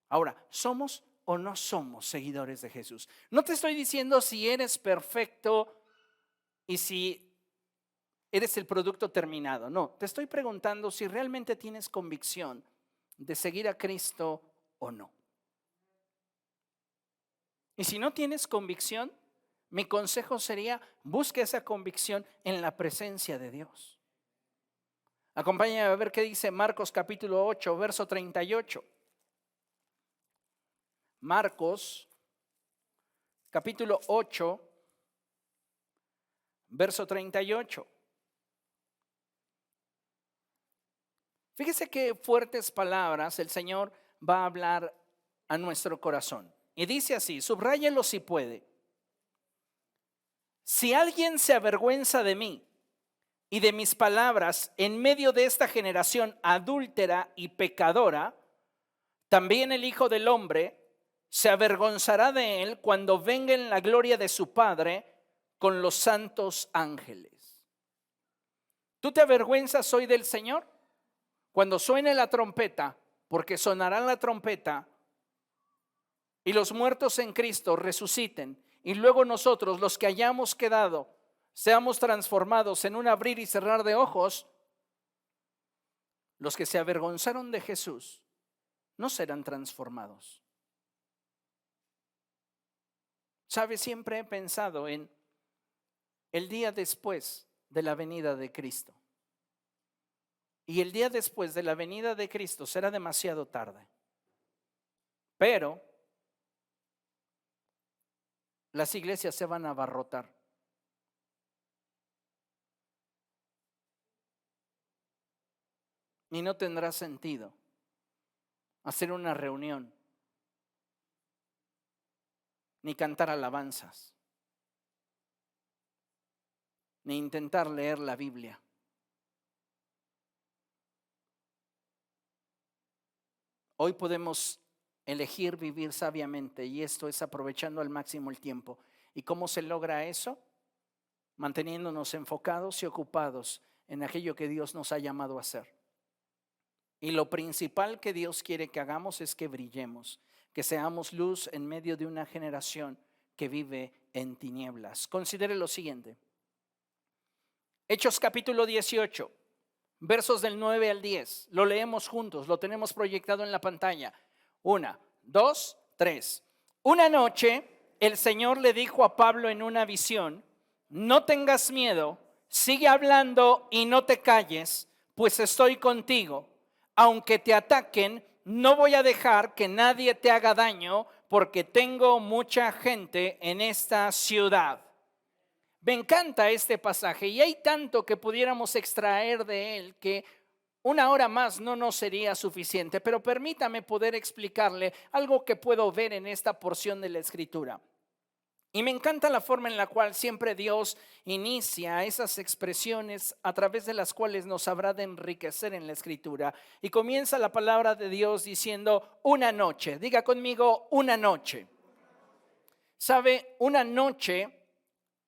Ahora, ¿somos o no somos seguidores de Jesús? No te estoy diciendo si eres perfecto y si eres el producto terminado. No, te estoy preguntando si realmente tienes convicción de seguir a Cristo o no. Y si no tienes convicción, mi consejo sería, busca esa convicción en la presencia de Dios. Acompáñame a ver qué dice Marcos capítulo 8, verso 38. Marcos capítulo 8, verso 38. Fíjese qué fuertes palabras el Señor va a hablar a nuestro corazón. Y dice así, subráyelo si puede. Si alguien se avergüenza de mí y de mis palabras en medio de esta generación adúltera y pecadora, también el Hijo del Hombre se avergonzará de él cuando venga en la gloria de su Padre con los santos ángeles. ¿Tú te avergüenzas hoy del Señor? Cuando suene la trompeta, porque sonará la trompeta, y los muertos en Cristo resuciten, y luego nosotros, los que hayamos quedado, seamos transformados en un abrir y cerrar de ojos, los que se avergonzaron de Jesús no serán transformados. ¿Sabe? Siempre he pensado en el día después de la venida de Cristo. Y el día después de la venida de Cristo será demasiado tarde. Pero las iglesias se van a abarrotar. Y no tendrá sentido hacer una reunión, ni cantar alabanzas, ni intentar leer la Biblia. Hoy podemos elegir vivir sabiamente, y esto es aprovechando al máximo el tiempo. ¿Y cómo se logra eso? Manteniéndonos enfocados y ocupados en aquello que Dios nos ha llamado a hacer. Y lo principal que Dios quiere que hagamos es que brillemos, que seamos luz en medio de una generación que vive en tinieblas. Considere lo siguiente. Hechos capítulo 18, versos del 9 al 10. Lo leemos juntos, lo tenemos proyectado en la pantalla. 1, 2, 3. Una noche el Señor le dijo a Pablo en una visión: no tengas miedo, sigue hablando y no te calles, pues estoy contigo. Aunque te ataquen, no voy a dejar que nadie te haga daño, porque tengo mucha gente en esta ciudad. Me encanta este pasaje y hay tanto que pudiéramos extraer de él que una hora más no nos sería suficiente, pero permítame poder explicarle algo que puedo ver en esta porción de la Escritura. Y me encanta la forma en la cual siempre Dios inicia esas expresiones a través de las cuales nos habrá de enriquecer en la Escritura. Y comienza la palabra de Dios diciendo una noche. Diga conmigo, una noche. ¿Sabe? Una noche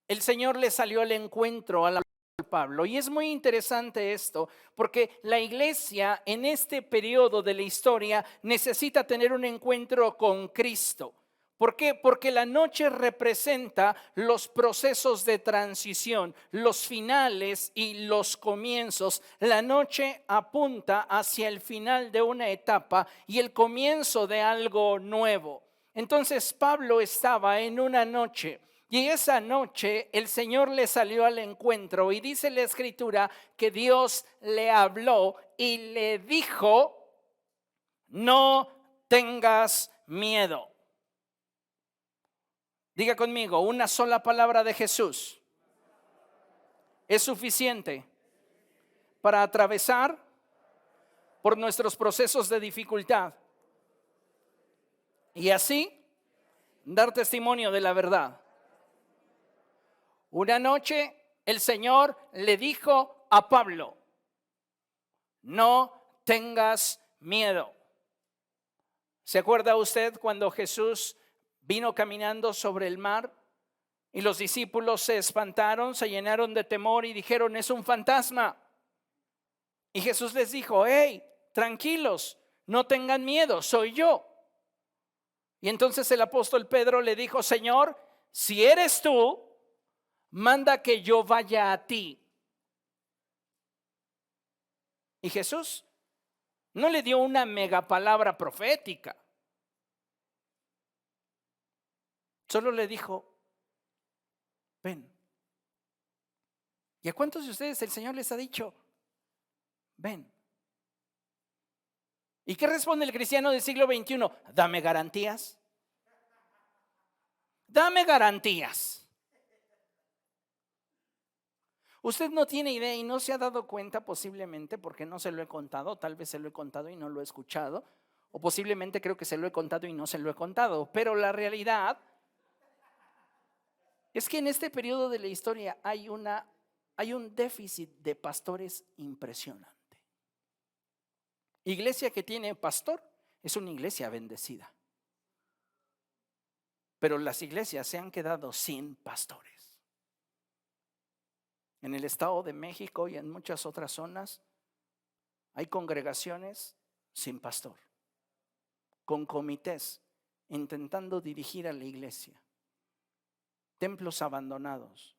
el Señor le salió al encuentro a Pablo. Y es muy interesante esto, porque la iglesia en este periodo de la historia necesita tener un encuentro con Cristo. ¿Por qué? Porque la noche representa los procesos de transición, los finales y los comienzos. La noche apunta hacia el final de una etapa y el comienzo de algo nuevo. Entonces Pablo estaba en una noche. Y esa noche el Señor le salió al encuentro y dice la Escritura que Dios le habló y le dijo: no tengas miedo. Diga conmigo, una sola palabra de Jesús es suficiente para atravesar por nuestros procesos de dificultad y así dar testimonio de la verdad. Una noche el Señor le dijo a Pablo: no tengas miedo. ¿Se acuerda usted cuando Jesús vino caminando sobre el mar y los discípulos se espantaron, se llenaron de temor y dijeron: es un fantasma? Y Jesús les dijo: hey, tranquilos, no tengan miedo, soy yo. Y entonces el apóstol Pedro le dijo: Señor, si eres tú, manda que yo vaya a ti. Y Jesús no le dio una mega palabra profética. Solo le dijo: ven. ¿Y a cuántos de ustedes el Señor les ha dicho: ven? ¿Y qué responde el cristiano del siglo XXI? Dame garantías. Dame garantías. Usted no tiene idea y no se ha dado cuenta, posiblemente porque no se lo he contado, tal vez se lo he contado y no lo he escuchado, o posiblemente creo que se lo he contado y no se lo he contado, pero la realidad es que en este periodo de la historia hay una hay un déficit de pastores impresionante. Iglesia que tiene pastor es una iglesia bendecida. Pero las iglesias se han quedado sin pastores. En el Estado de México y en muchas otras zonas hay congregaciones sin pastor, con comités intentando dirigir a la iglesia, templos abandonados.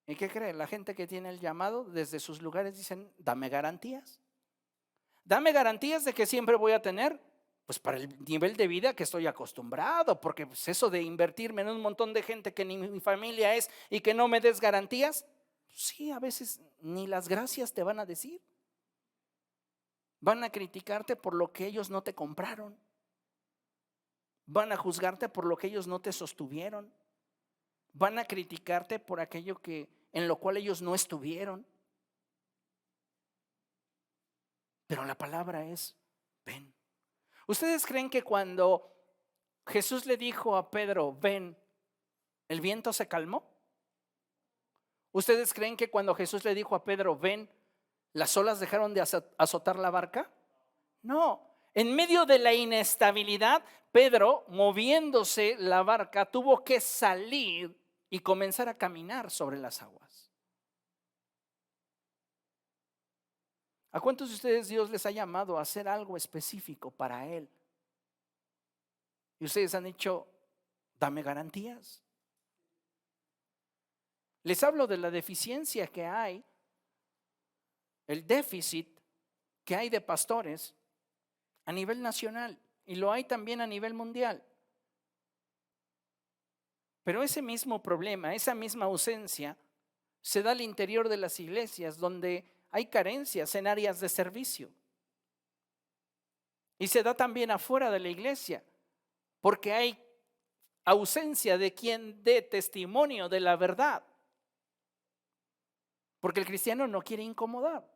¿Y qué cree? La gente que tiene el llamado desde sus lugares dicen, dame garantías. Dame garantías de que siempre voy a tener, pues para el nivel de vida que estoy acostumbrado, porque pues eso de invertirme en un montón de gente que ni mi familia es y que no me des garantías, sí, a veces ni las gracias te van a decir. Van a criticarte por lo que ellos no te compraron. Van a juzgarte por lo que ellos no te sostuvieron. Van a criticarte por aquello en lo cual ellos no estuvieron. Pero la palabra es, ven. ¿Ustedes creen que cuando Jesús le dijo a Pedro, ven, el viento se calmó? ¿Ustedes creen que cuando Jesús le dijo a Pedro, ven, las olas dejaron de azotar la barca? No. En medio de la inestabilidad, Pedro, moviéndose la barca, tuvo que salir y comenzar a caminar sobre las aguas. ¿A cuántos de ustedes Dios les ha llamado a hacer algo específico para Él? Y ustedes han dicho, dame garantías. Les hablo de la deficiencia que hay, el déficit que hay de pastores a nivel nacional y lo hay también a nivel mundial. Pero ese mismo problema, esa misma ausencia se da al interior de las iglesias donde hay carencias en áreas de servicio. Y se da también afuera de la iglesia porque hay ausencia de quien dé testimonio de la verdad. Porque el cristiano no quiere incomodar.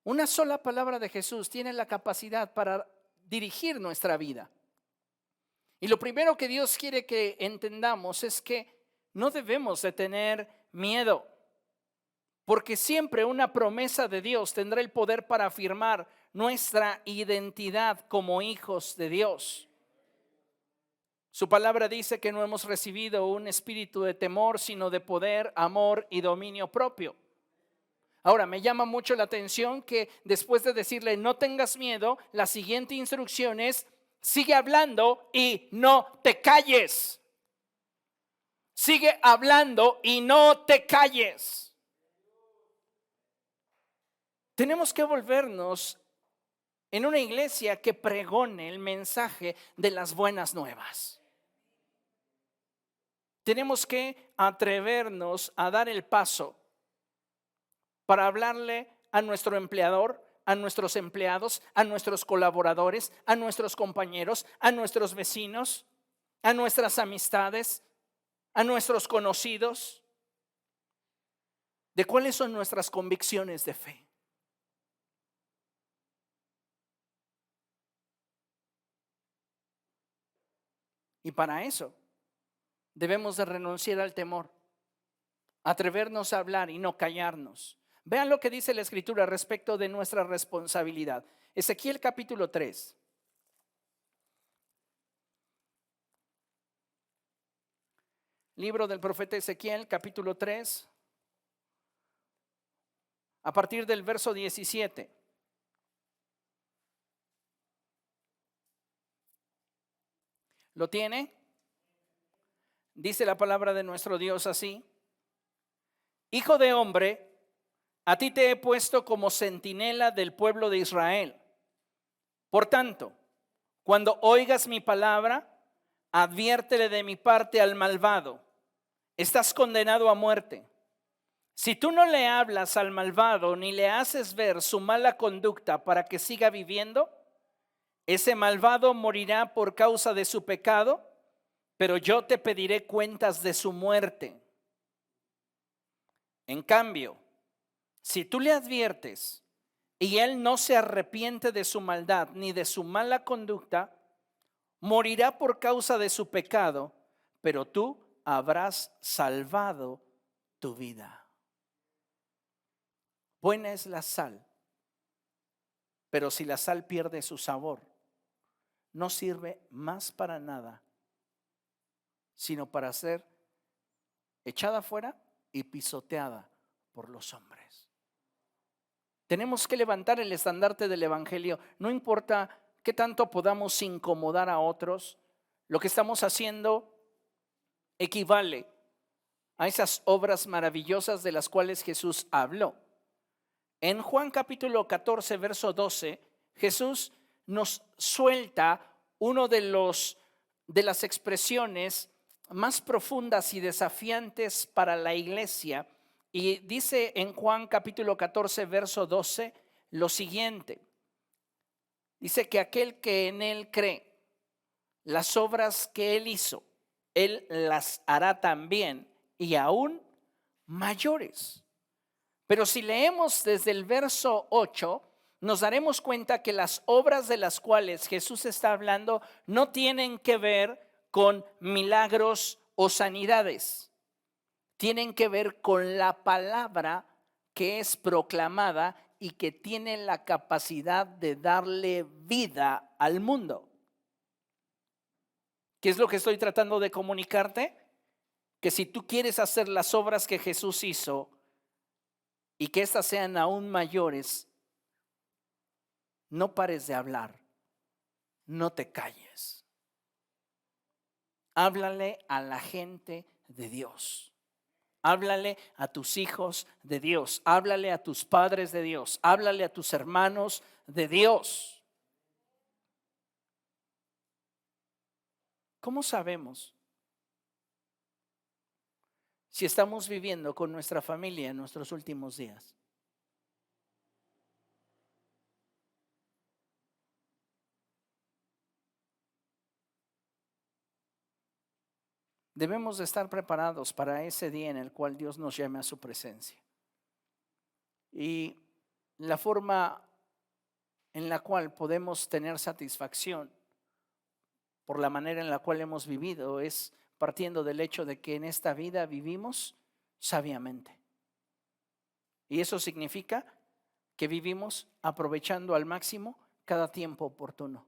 Una sola palabra de Jesús tiene la capacidad para dirigir nuestra vida. Y lo primero que Dios quiere que entendamos es que no debemos de tener miedo, porque siempre una promesa de Dios tendrá el poder para afirmar nuestra identidad como hijos de Dios. Su palabra dice que no hemos recibido un espíritu de temor, sino de poder, amor y dominio propio. Ahora, me llama mucho la atención que después de decirle no tengas miedo, la siguiente instrucción es sigue hablando y no te calles. Sigue hablando y no te calles. Tenemos que volvernos en una iglesia que pregone el mensaje de las buenas nuevas. Tenemos que atrevernos a dar el paso para hablarle a nuestro empleador, a nuestros empleados, a nuestros colaboradores, a nuestros compañeros, a nuestros vecinos, a nuestras amistades, a nuestros conocidos, de cuáles son nuestras convicciones de fe. Y para eso debemos de renunciar al temor, atrevernos a hablar y no callarnos. Vean lo que dice la Escritura respecto de nuestra responsabilidad. Ezequiel capítulo 3. Libro del profeta Ezequiel capítulo 3, a partir del verso 17. ¿Lo tiene? Dice la palabra de nuestro Dios así: Hijo de hombre, a ti te he puesto como centinela del pueblo de Israel. Por tanto, cuando oigas mi palabra, adviértele de mi parte al malvado: estás condenado a muerte. Si tú no le hablas al malvado ni le haces ver su mala conducta para que siga viviendo, ese malvado morirá por causa de su pecado, pero yo te pediré cuentas de su muerte. En cambio, si tú le adviertes y él no se arrepiente de su maldad ni de su mala conducta, morirá por causa de su pecado, pero tú habrás salvado tu vida. Buena es la sal, pero si la sal pierde su sabor, no sirve más para nada, sino para ser echada fuera y pisoteada por los hombres. Tenemos que levantar el estandarte del evangelio. No importa qué tanto podamos incomodar a otros, lo que estamos haciendo equivale a esas obras maravillosas de las cuales Jesús habló. En Juan capítulo 14, verso 12, Jesús nos suelta uno de las expresiones más profundas y desafiantes para la iglesia. Y dice en Juan capítulo 14, verso 12, lo siguiente. Dice que aquel que en él cree, las obras que él hizo, él las hará también y aún mayores. Pero si leemos desde el verso 8, nos daremos cuenta que las obras de las cuales Jesús está hablando no tienen que ver con milagros o sanidades. Tienen que ver con la palabra que es proclamada y que tiene la capacidad de darle vida al mundo. ¿Qué es lo que estoy tratando de comunicarte? Que si tú quieres hacer las obras que Jesús hizo y que éstas sean aún mayores, no pares de hablar, no te calles. Háblale a la gente de Dios. Háblale a tus hijos de Dios. Háblale a tus padres de Dios. Háblale a tus hermanos de Dios. ¿Cómo sabemos si estamos viviendo con nuestra familia en nuestros últimos días? Debemos de estar preparados para ese día en el cual Dios nos llame a su presencia. Y la forma en la cual podemos tener satisfacción por la manera en la cual hemos vivido es partiendo del hecho de que en esta vida vivimos sabiamente. Y eso significa que vivimos aprovechando al máximo cada tiempo oportuno,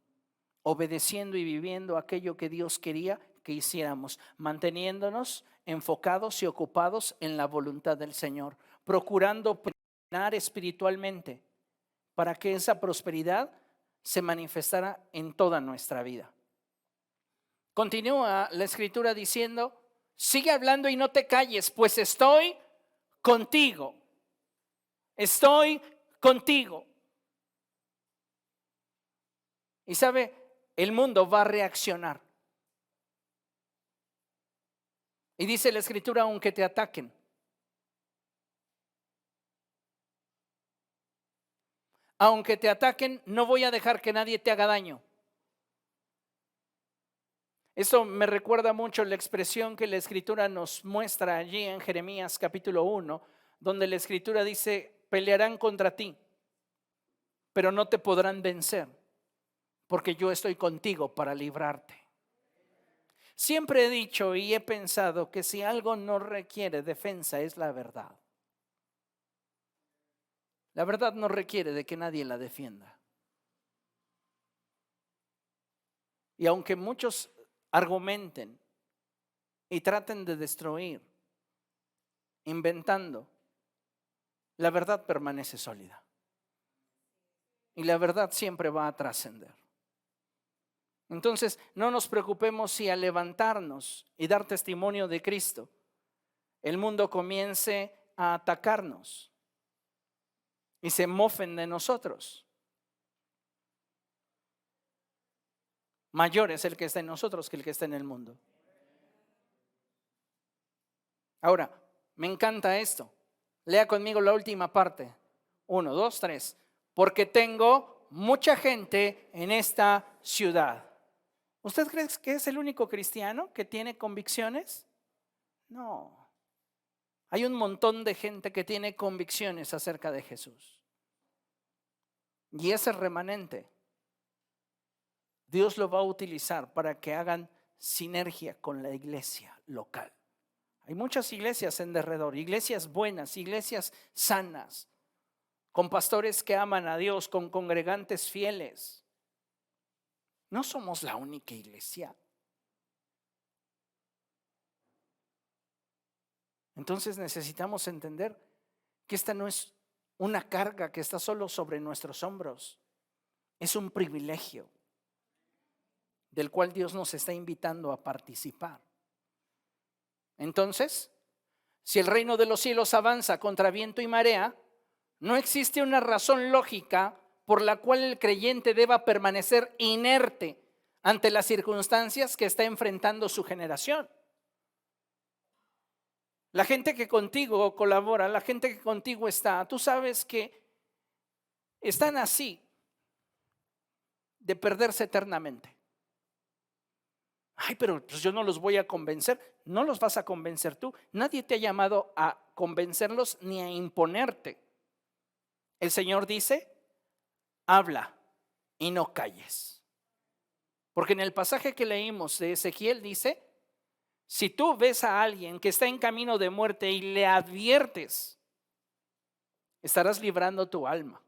obedeciendo y viviendo aquello que Dios quería que hiciéramos, manteniéndonos enfocados y ocupados en la voluntad del Señor, procurando prosperar espiritualmente para que esa prosperidad se manifestara en toda nuestra vida. Continúa la escritura diciendo, sigue hablando y no te calles, pues estoy contigo. Estoy contigo. Y sabe, el mundo va a reaccionar. Y dice la escritura, aunque te ataquen. Aunque te ataquen, no voy a dejar que nadie te haga daño. Eso me recuerda mucho la expresión que la escritura nos muestra allí en Jeremías capítulo 1, donde la escritura dice, pelearán contra ti, pero no te podrán vencer, porque yo estoy contigo para librarte. Siempre he dicho y he pensado que si algo no requiere defensa es la verdad. La verdad no requiere de que nadie la defienda. Y aunque muchos argumenten y traten de destruir, inventando, la verdad permanece sólida. Y la verdad siempre va a trascender. Entonces, no nos preocupemos si al levantarnos y dar testimonio de Cristo, el mundo comience a atacarnos y se mofen de nosotros. Mayor es el que está en nosotros que el que está en el mundo. Ahora, me encanta esto. Lea conmigo la última parte. 1, 2, 3. Porque tengo mucha gente en esta ciudad. ¿Usted cree que es el único cristiano que tiene convicciones? No. Hay un montón de gente que tiene convicciones acerca de Jesús. Y ese remanente, Dios lo va a utilizar para que hagan sinergia con la iglesia local. Hay muchas iglesias en derredor, iglesias buenas, iglesias sanas, con pastores que aman a Dios, con congregantes fieles. No somos la única iglesia. Entonces necesitamos entender que esta no es una carga que está solo sobre nuestros hombros. Es un privilegio del cual Dios nos está invitando a participar. Entonces, si el reino de los cielos avanza contra viento y marea, no existe una razón lógica por la cual el creyente deba permanecer inerte ante las circunstancias que está enfrentando su generación. La gente que contigo colabora, la gente que contigo está, tú sabes que están así de perderse eternamente. Ay, pero pues yo no los voy a convencer. No los vas a convencer tú. Nadie te ha llamado a convencerlos ni a imponerte. El Señor dice, habla y no calles. Porque en el pasaje que leímos de Ezequiel dice, si tú ves a alguien que está en camino de muerte y le adviertes, estarás librando tu alma.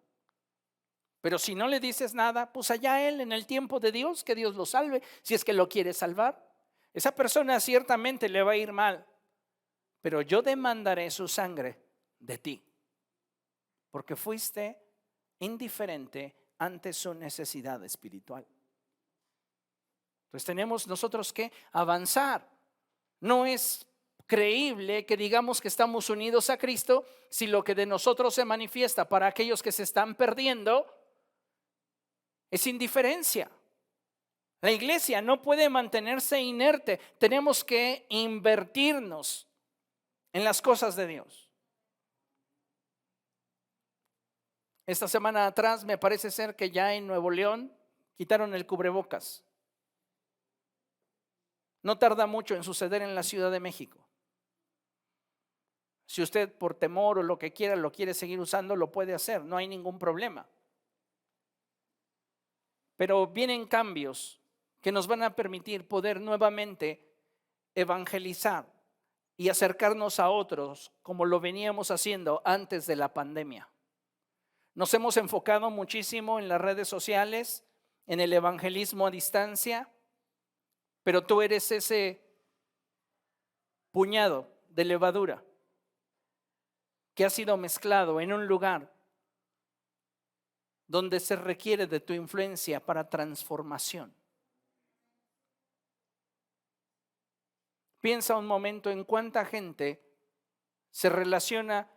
Pero si no le dices nada, pues allá él en el tiempo de Dios, que Dios lo salve, si es que lo quiere salvar. Esa persona ciertamente le va a ir mal, pero yo demandaré su sangre de ti, porque fuiste indiferente ante su necesidad espiritual. Entonces tenemos nosotros que avanzar. No es creíble que digamos que estamos unidos a Cristo si lo que de nosotros se manifiesta para aquellos que se están perdiendo es indiferencia. La iglesia no puede mantenerse inerte. Tenemos que invertirnos en las cosas de Dios. Esta semana atrás me parece ser que ya en Nuevo León quitaron el cubrebocas. No tarda mucho en suceder en la Ciudad de México. Si usted por temor o lo que quiera lo quiere seguir usando, lo puede hacer, no hay ningún problema. Pero vienen cambios que nos van a permitir poder nuevamente evangelizar y acercarnos a otros como lo veníamos haciendo antes de la pandemia. Nos hemos enfocado muchísimo en las redes sociales, en el evangelismo a distancia, pero tú eres ese puñado de levadura que ha sido mezclado en un lugar donde se requiere de tu influencia para transformación. Piensa un momento en cuánta gente se relaciona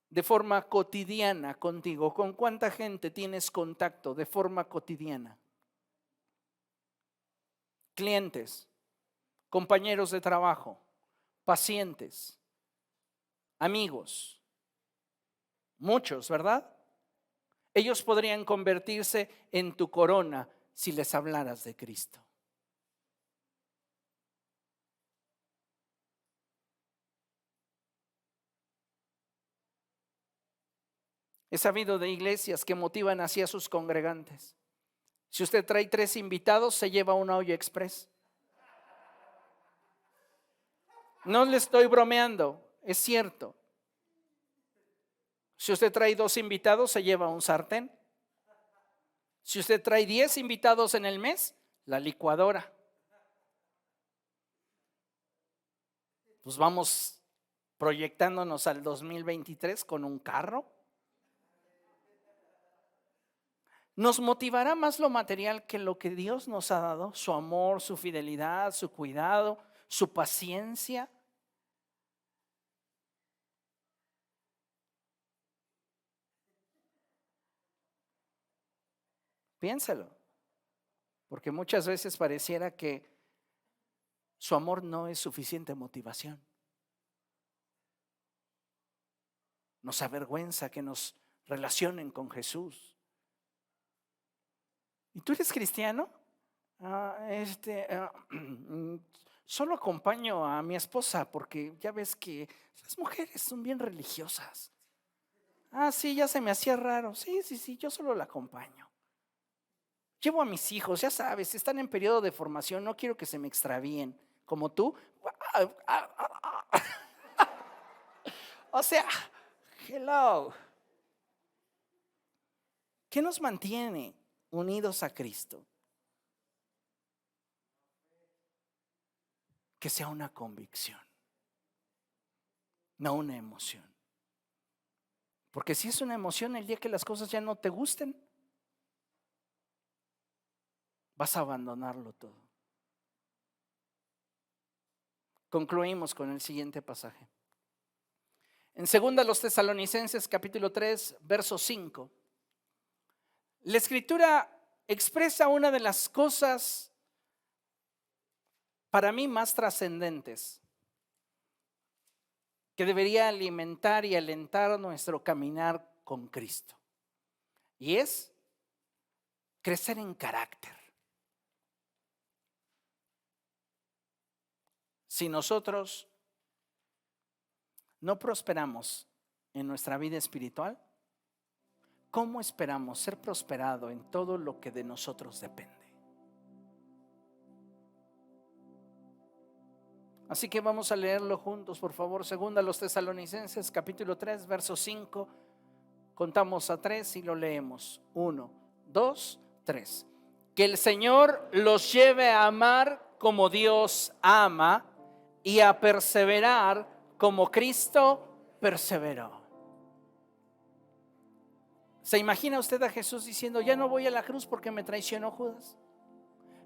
de forma cotidiana contigo, con cuánta gente tienes contacto de forma cotidiana. Clientes, compañeros de trabajo, pacientes, amigos, muchos, ¿verdad? Ellos podrían convertirse en tu corona si les hablaras de Cristo. He sabido de iglesias que motivan así a sus congregantes. Si usted trae 3 invitados, se lleva una olla express. No le estoy bromeando, es cierto. Si usted trae 2 invitados, se lleva un sartén. Si usted trae 10 invitados en el mes, la licuadora. Pues vamos proyectándonos al 2023 con un carro. Nos motivará más lo material que lo que Dios nos ha dado, su amor, su fidelidad, su cuidado, su paciencia. Piénsalo, porque muchas veces pareciera que su amor no es suficiente motivación. Nos avergüenza que nos relacionen con Jesús. ¿Y tú eres cristiano? Solo acompaño a mi esposa porque ya ves que las mujeres son bien religiosas. Sí, ya se me hacía raro. Sí, yo solo la acompaño. Llevo a mis hijos, ya sabes, están en periodo de formación, no quiero que se me extravíen, como tú. O sea, hello. ¿Qué nos mantiene unidos a Cristo? Que sea una convicción, no una emoción. Porque si es una emoción, el día que las cosas ya no te gusten, vas a abandonarlo todo. Concluimos con el siguiente pasaje. En 2 Tesalonicenses capítulo 3, verso 5. La Escritura expresa una de las cosas para mí más trascendentes que debería alimentar y alentar nuestro caminar con Cristo. Y es crecer en carácter. Si nosotros no prosperamos en nuestra vida espiritual, ¿cómo esperamos ser prosperado en todo lo que de nosotros depende? Así que vamos a leerlo juntos, por favor. 2 Tesalonicenses capítulo 3, verso 5. Contamos a 3 y lo leemos. 1, 2, 3. Que el Señor los lleve a amar como Dios ama y a perseverar como Cristo perseveró. ¿Se imagina usted a Jesús diciendo: ya no voy a la cruz porque me traicionó Judas?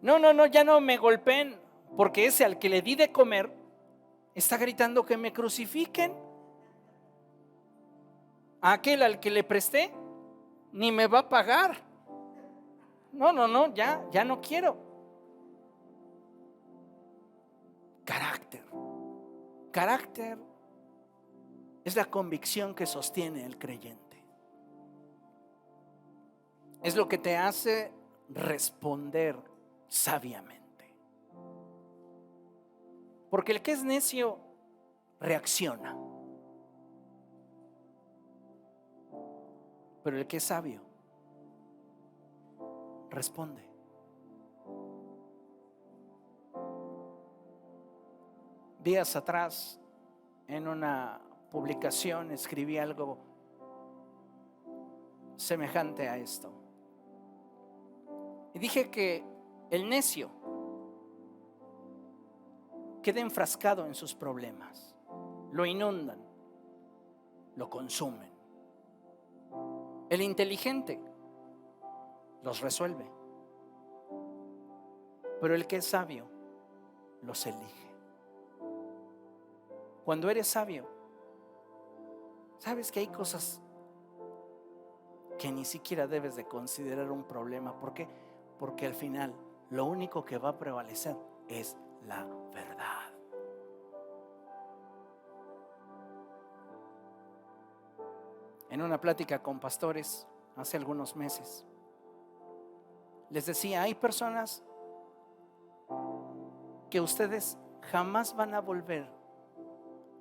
No, ya no me golpeen, porque ese al que le di de comer está gritando que me crucifiquen. A aquel al que le presté ni me va a pagar. No, ya no quiero. Carácter es la convicción que sostiene el creyente. Es lo que te hace responder sabiamente. Porque el que es necio reacciona, pero el que es sabio responde. Días atrás, en una publicación, escribí algo semejante a esto. Y dije que el necio queda enfrascado en sus problemas, lo inundan, lo consumen. El inteligente los resuelve, pero el que es sabio los elige. Cuando eres sabio, sabes que hay cosas que ni siquiera debes de considerar un problema. ¿Por qué? Porque al final lo único que va a prevalecer es la verdad. En una plática con pastores hace algunos meses, les decía: hay personas que ustedes jamás van a volver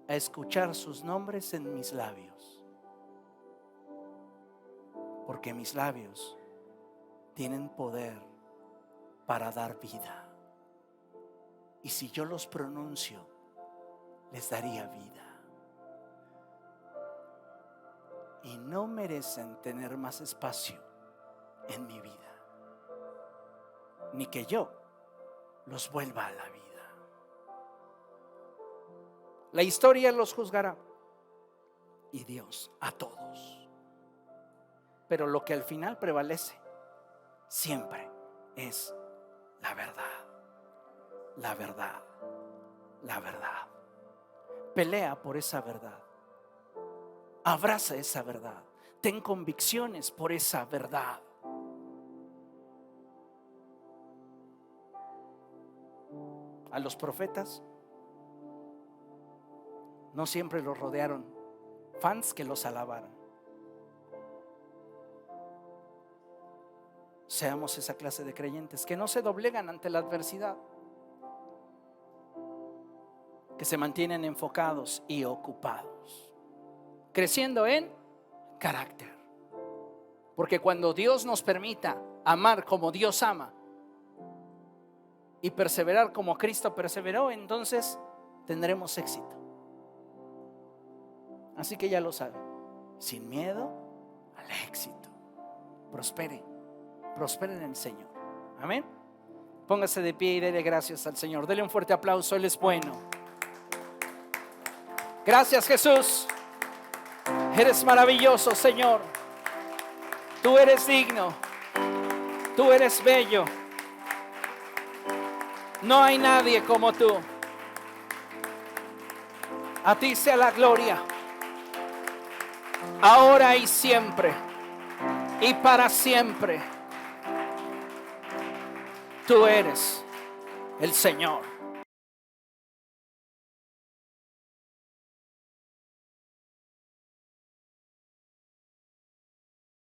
a escuchar sus nombres en mis labios, porque mis labios tienen poder para dar vida, y si yo los pronuncio, les daría vida. Y no merecen tener más espacio en mi vida, ni que yo los vuelva a la vida. La historia los juzgará y Dios a todos, pero lo que al final prevalece siempre es la verdad. La verdad, la verdad. Pelea por esa verdad. Abraza esa verdad. Ten convicciones por esa verdad. A los profetas no siempre los rodearon fans que los alabaran. Seamos esa clase de creyentes que no se doblegan ante la adversidad, que se mantienen enfocados y ocupados, creciendo en carácter. Porque cuando Dios nos permita amar como Dios ama y perseverar como Cristo perseveró, entonces tendremos éxito. Así que ya lo saben, sin miedo al éxito. Prosperen en el Señor. Amén. Póngase de pie y dele gracias al Señor. Dele un fuerte aplauso, Él es bueno. Gracias, Jesús. Eres maravilloso, Señor. Tú eres digno. Tú eres bello. No hay nadie como tú. A ti sea la gloria, ahora y siempre, y para siempre. Tú eres el Señor.